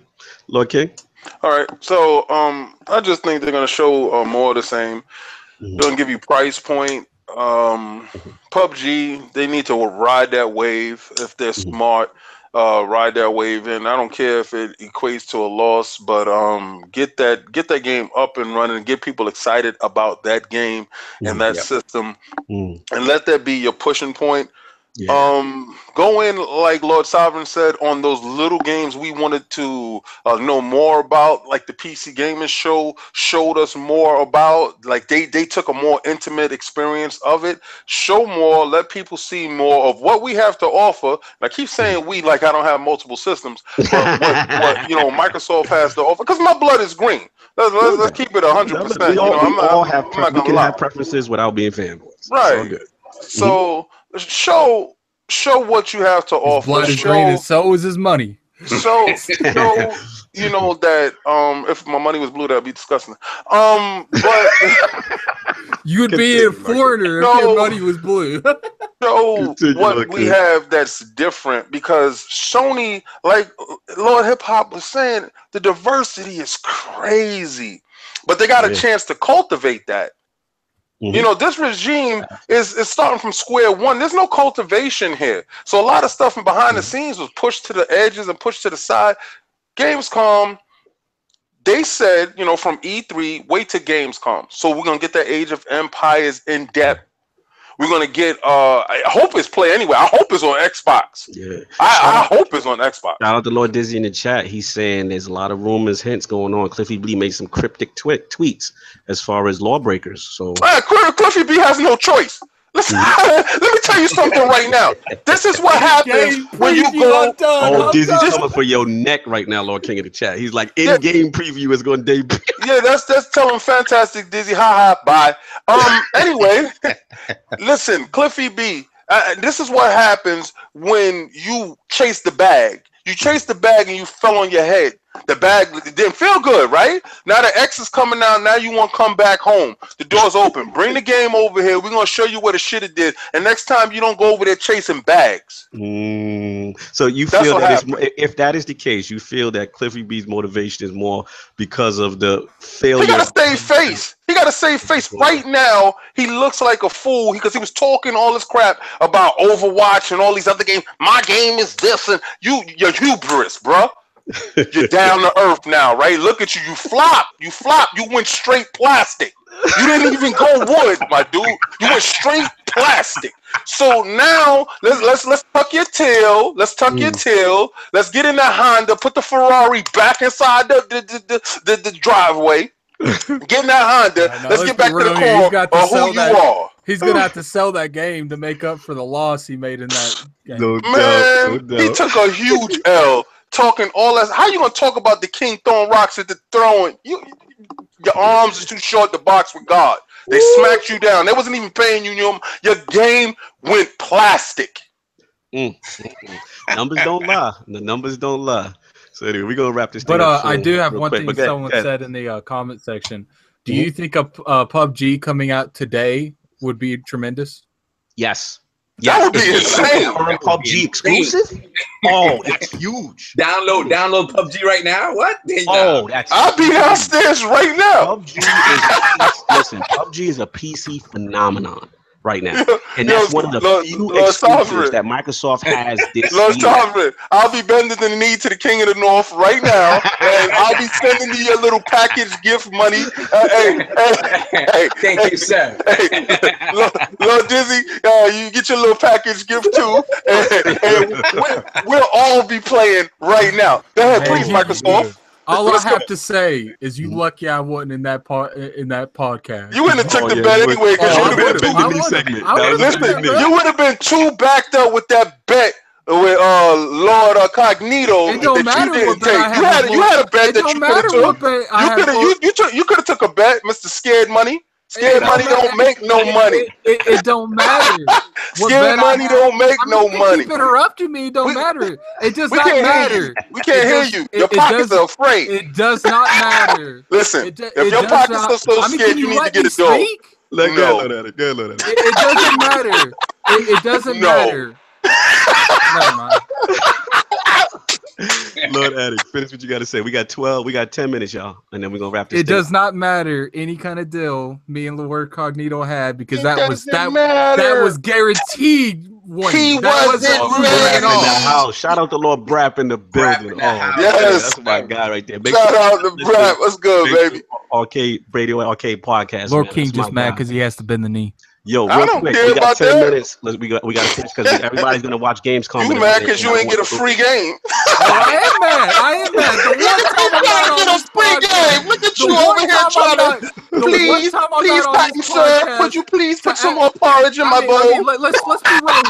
Lord King. All right. So I just think they're gonna show more of the same. They're gonna give you price point. PUBG, they need to ride that wave if they're smart. Ride that wave, and I don't care if it equates to a loss, but get that game up and running, get people excited about that game and that system, and let that be your pushing point. Go in, like Lord Sovereign said, on those little games we wanted to know more about, like the PC Gamers Show showed us more about. Like they took a more intimate experience of it. Show more, let people see more of what we have to offer. And I keep saying we, like I don't have multiple systems, but what you know, Microsoft has to offer, because my blood is green. Let's keep it 100%. We all have preferences without being fanboys. Right. So show what you have to offer. Blood is green, and so is his money. So you know that if my money was blue, that'd be disgusting. But you'd be a foreigner if your money was blue. So what we have that's different, because Sony, like Lord Hip Hop was saying, the diversity is crazy, but they got a chance to cultivate that. You know, this regime is starting from square one. There's no cultivation here. So a lot of stuff from behind the scenes was pushed to the edges and pushed to the side. Gamescom, they said, you know, from E3, wait to Gamescom. So we're going to get that Age of Empires in depth. We're going to get, I hope it's play anyway. I hope it's on Xbox. Yeah. I hope it's on Xbox. Shout out to Lord Dizzy in the chat. He's saying there's a lot of rumors, hints going on. Cliffy B made some cryptic tweets as far as lawbreakers. So Cliffy B has no choice. Listen, let me tell you something right now. This is what happens when you go. Oh, Dizzy's coming for your neck right now, Lord King of the chat. He's like, in-game preview is going to debut. Yeah, that's telling fantastic, Dizzy. Ha ha. Bye. Anyway, listen, Cliffy B. This is what happens when you chase the bag. You chase the bag and you fell on your head. The bag didn't feel good, right? Now the X is coming out. Now you want to come back home. The door's open. Bring the game over here. We're going to show you what the shit it did. And next time you don't go over there chasing bags. So you That's feel what that if that is the case, you feel that Cliffy B's motivation is more because of the failure. He got to save face. He got to save face. Right now, he looks like a fool because he was talking all this crap about Overwatch and all these other games. My game is this, and you're hubris, bro. You're down to earth now, right? Look at you. You flop. You went straight plastic. You didn't even go wood, my dude. You went straight plastic. So now let's tuck your tail. Let's tuck your tail. Let's get in that Honda. Put the Ferrari back inside the driveway. Get in that Honda. Let's get back to the core of who you are. He's gonna have to sell that game to make up for the loss he made in that game. No doubt. He took a huge L. Talking all that. How you gonna talk about the king throwing rocks at the throwing? Your arms are too short to box with God. They smacked you down. They wasn't even paying you. Your game went plastic. Numbers don't lie. The numbers don't lie. So anyway, we're gonna wrap this thing up. up. But I do have one thing someone said in the comment section. Do you think a PUBG coming out today would be tremendous? Yes. That would be insane. PUBG exclusive? Oh, that's huge. Download PUBG right now. What? Oh, that's. I'll be downstairs right now. PUBG is a PC phenomenon right now, and that's one of the few exclusives that Microsoft has this year. I'll be bending the knee to the King of the North right now, and I'll be sending you your little package gift money. Hey, thank you, sir. Hey, Lil Dizzy, you get your little package gift too, and we'll all be playing right now. Go ahead, please, Microsoft. All I have to say is you lucky I wasn't in that podcast. You wouldn't have took the bet anyway because you would have been you would have been too backed up with that bet with Lord Cognito. It don't matter what bet I had. You had a bet that you could have took. You could have took a bet, Mr. Scared Money. Scared money don't make no money. It don't matter. Scared money don't make no money. Keep interrupting me. It don't matter. It does not matter. We can't hear you. Your pockets are afraid. It does not matter. Listen, if your pockets are so scared, you need to get a dog. It doesn't matter. It doesn't matter. Never mind. Lord Addict, finish what you got to say. We got 10 minutes, y'all, and then we're gonna wrap this. It does not matter any kind of deal me and Lord Cognito had because that was guaranteed. He wasn't ready. In the house. Shout out to Lord Brap in the building. Yes, that's my guy right there. Shout out to Brap. What's good, baby? Radio Arcade Podcast. Lord King just mad because he has to bend the knee. Yo, real quick, we got 10 minutes. We got to finish because everybody's gonna watch Gamescom. You mad because you ain't get a free game? I am mad. The one time I got get a free game. Look at you over here trying to. Please, Patton, sir, would you please put some more porridge in my bowl? Let's be real.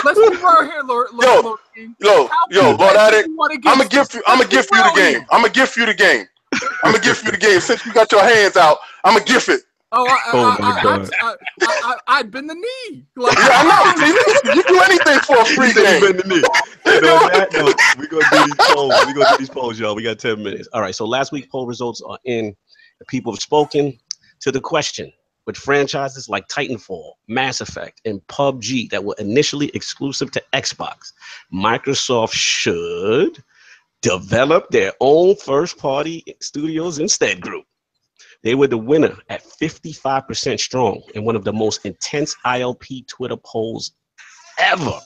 Let's be real here, Lord King. Yo, Lord Addict. I'm gonna gift you the game. I'm gonna gift you the game. Since you got your hands out, I'm gonna gift it. I'd bend the knee. Yeah, I know. You do anything for a free game. Bend the knee. On that note, we're gonna do these polls, y'all. We got 10 minutes. All right. So last week's poll results are in. The people have spoken to the question: with franchises like Titanfall, Mass Effect, and PUBG that were initially exclusive to Xbox, Microsoft should develop their own first-party studios instead. Group. They were the winner at 55% strong in one of the most intense ILP Twitter polls ever.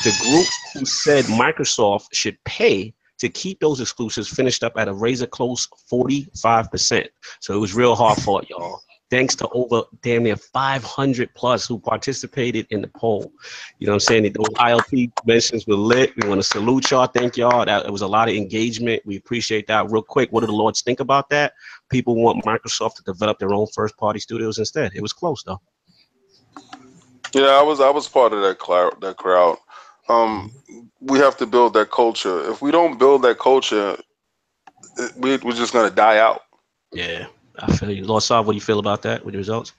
The group who said Microsoft should pay to keep those exclusives finished up at a razor close 45%. So it was real hard fought, y'all. Thanks to over damn near 500 plus who participated in the poll. You know what I'm saying? Those ILP mentions were lit. We want to salute y'all. Thank y'all. It was a lot of engagement. We appreciate that. Real quick, what do the Lords think about that? People want Microsoft to develop their own first-party studios instead. It was close, though. Yeah, I was part of that crowd. We have to build that culture. If we don't build that culture, we're just going to die out. Yeah. I feel you. Lord Saab, what do you feel about that with the results?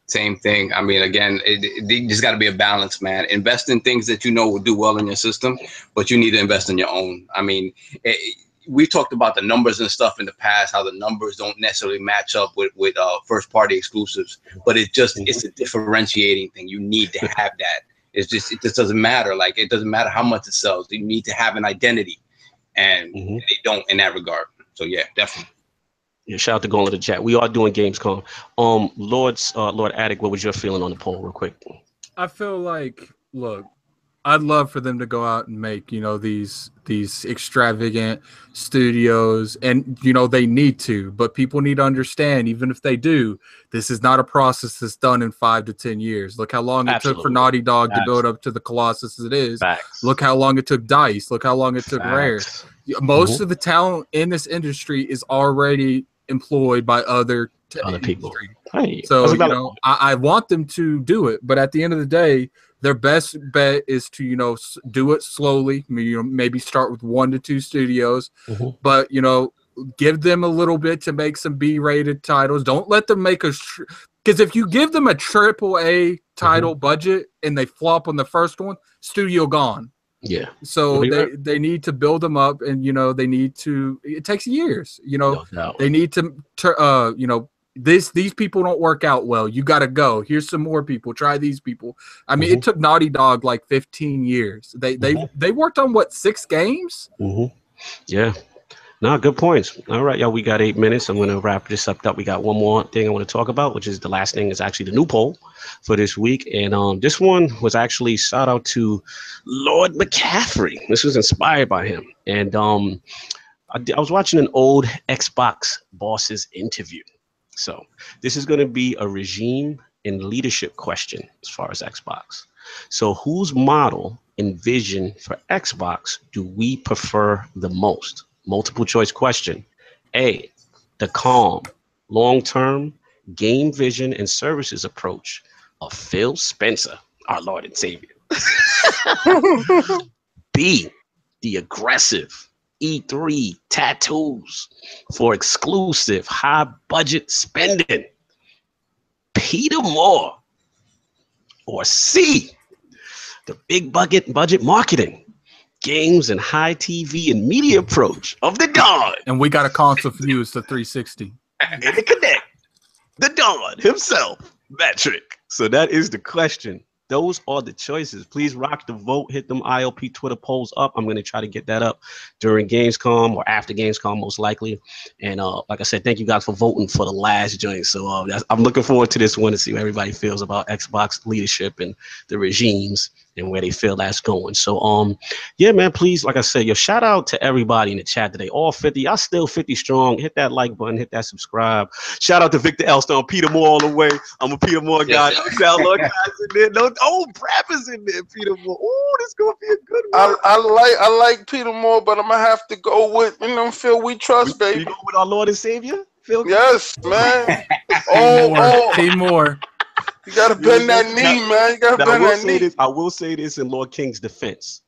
Same thing. I mean, again, it just got to be a balance, man. Invest in things that you know will do well in your system, but you need to invest in your own. I mean, we talked about the numbers and stuff in the past, how the numbers don't necessarily match up with first party exclusives, but it's a differentiating thing. You need to have that. It just doesn't matter. Like, it doesn't matter how much it sells. You need to have an identity, and they don't in that regard. So yeah, definitely. Yeah, shout out to going to the chat. We are doing Gamescom. Lord Attic, what was your feeling on the poll, real quick? I feel like, look, I'd love for them to go out and make, these extravagant studios, and they need to, but people need to understand, even if they do, this is not a process that's done in 5 to 10 years. Look how long it took for Naughty Dog to build up to the Colossus it is. Facts. Look how long it took DICE. Look how long it took Rare. Most of the talent in this industry is already employed by other people. Hey, so I want them to do it, but at the end of the day, their best bet is to do it slowly. Maybe start with 1 to 2 studios, but give them a little bit to make some B-rated titles. Don't let them make because if you give them a AAA title budget and they flop on the first one, studio gone. Yeah. So they need to build them up, and they need to. It takes years. They need to. These people don't work out well. You got to go. Here's some more people. Try these people. I mean, it took Naughty Dog like 15 years. They worked on 6 games. Yeah. No, good points. All right, y'all. We got 8 minutes. I'm going to wrap this up. We got one more thing I want to talk about, which is the last thing is actually the new poll for this week. And this one was actually shout out to Lord McCaffrey. This was inspired by him. And I was watching an old Xbox boss's interview. So this is going to be a regime and leadership question as far as Xbox. So whose model and vision for Xbox do we prefer the most? Multiple choice question. A, the calm, long-term game vision and services approach of Phil Spencer, our Lord and Savior. B, the aggressive E3 tattoos for exclusive high budget spending, Peter Moore. Or C, the big budget marketing, games and high TV and media approach of the Don. And we got a console for you. It's the 360. And the Connect, the Don himself, Metric. So that is the question. Those are the choices. Please rock the vote. Hit them ILP Twitter polls up. I'm going to try to get that up during Gamescom or after Gamescom, most likely. And like I said, thank you guys for voting for the last joint. So I'm looking forward to this one to see what everybody feels about Xbox leadership and the regimes and where they feel that's going. So yeah, man, please, like I said, shout out to everybody in the chat today. All 50. Y'all still 50 strong. Hit that like button, hit that subscribe. Shout out to Victor Elstone, Peter Moore all the way. I'm a Peter Moore guy. Lord guys in there. No, Brap is in there, Peter Moore. Ooh, this is gonna be a good one. I like Peter Moore, but I'm gonna have to go with Phil We Trust, baby. You go with our Lord and Savior, Phil? Yes, man. Team Moore. You gotta bend that knee, man. You gotta bend that knee. I will say this in Lord King's defense.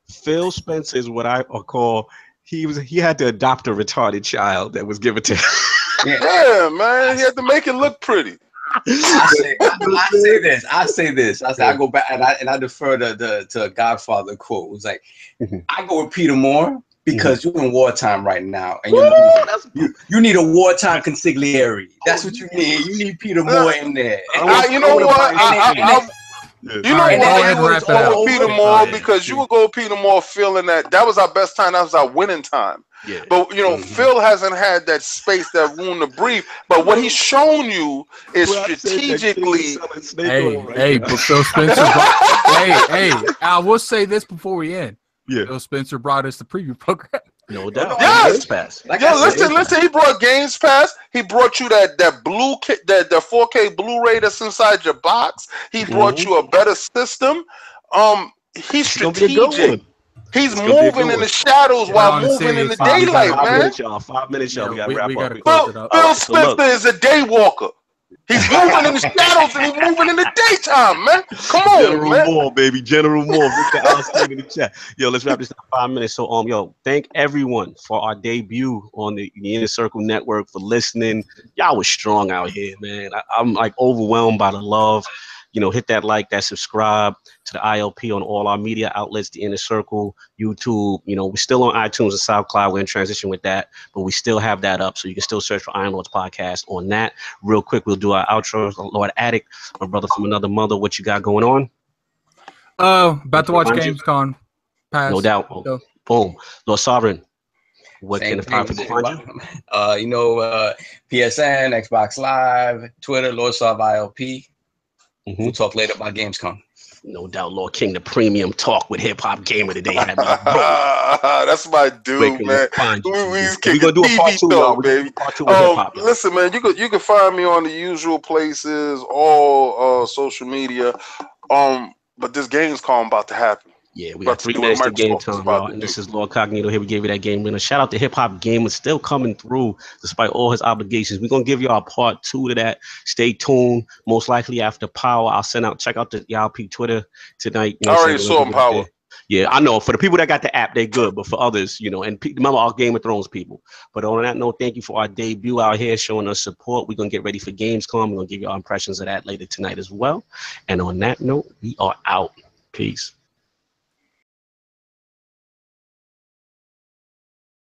Phil Spencer is what I call he had to adopt a retarded child that was given to him. Yeah, man. He had to make it look pretty. I say this. I go back and I defer to a Godfather quote. It was like, I go with Peter Moore because you're in wartime right now, and you need a wartime consigliere. That's what you need. You need Peter Moore in there. You know what? You know why you would go with Peter Moore? Because you would go with Peter Moore feeling that was our best time, that was our winning time. Yeah. But Phil hasn't had that space, that room to breathe. But what he's shown you is strategically. Hey, but Phil Spencer. hey, I will say this before we end. Yeah. Phil Spencer brought us the preview program. No doubt. Yes. Pass. Listen. He brought Games Pass. He brought you that blue kit, that 4K Blu-ray that's inside your box. He brought you a better system. He's strategic. He's moving in the shadows while moving in the daylight, man. 5 minutes, y'all. We got to wrap up. Phil Spencer is a day walker. He's moving in the shadows and he's moving in the daytime, man. Come on, General man. Moore, baby. General Moore. Victor Alstein in the chat. Yo, let's wrap this up in 5 minutes. So, thank everyone for our debut on the Inner Circle Network for listening. Y'all was strong out here, man. I'm like overwhelmed by the love. hit that like, that subscribe to the ILP on all our media outlets, the Inner Circle, YouTube. We're still on iTunes and SoundCloud. We're in transition with that, but we still have that up. So you can still search for Iron Lords Podcast on that. Real quick, we'll do our outro. Lord Addict, my brother from another mother, what you got going on? About to watch Gamescom. Pass. No doubt. Go. Boom. Lord Sovereign, what Same can the fine people find you? PSN, Xbox Live, Twitter, Lord Sov ILP. Mm-hmm. We'll talk later about Gamescom. No doubt, Lord King, the premium talk with HipHopGamer today. That's my dude, man. We're gonna do a part two, y'all. We're gonna do part two with hip-hop. Listen, man, you can find me on the usual places, all social media. But this Gamescom about to happen. Yeah, we got 3 minutes to game time, y'all. And this is Lord Cognito here. We gave you that game winner. Shout out to HipHopGamer, still coming through despite all his obligations. We're going to give y'all part 2 to that. Stay tuned. Most likely after Power, I'll check out the ILP Twitter tonight. I already saw him Power. Yeah, I know. For the people that got the app, they're good. But for others, and remember our Game of Thrones people. But on that note, thank you for our debut out here showing us support. We're going to get ready for Gamescom. We're going to give you our impressions of that later tonight as well. And on that note, we are out. Peace.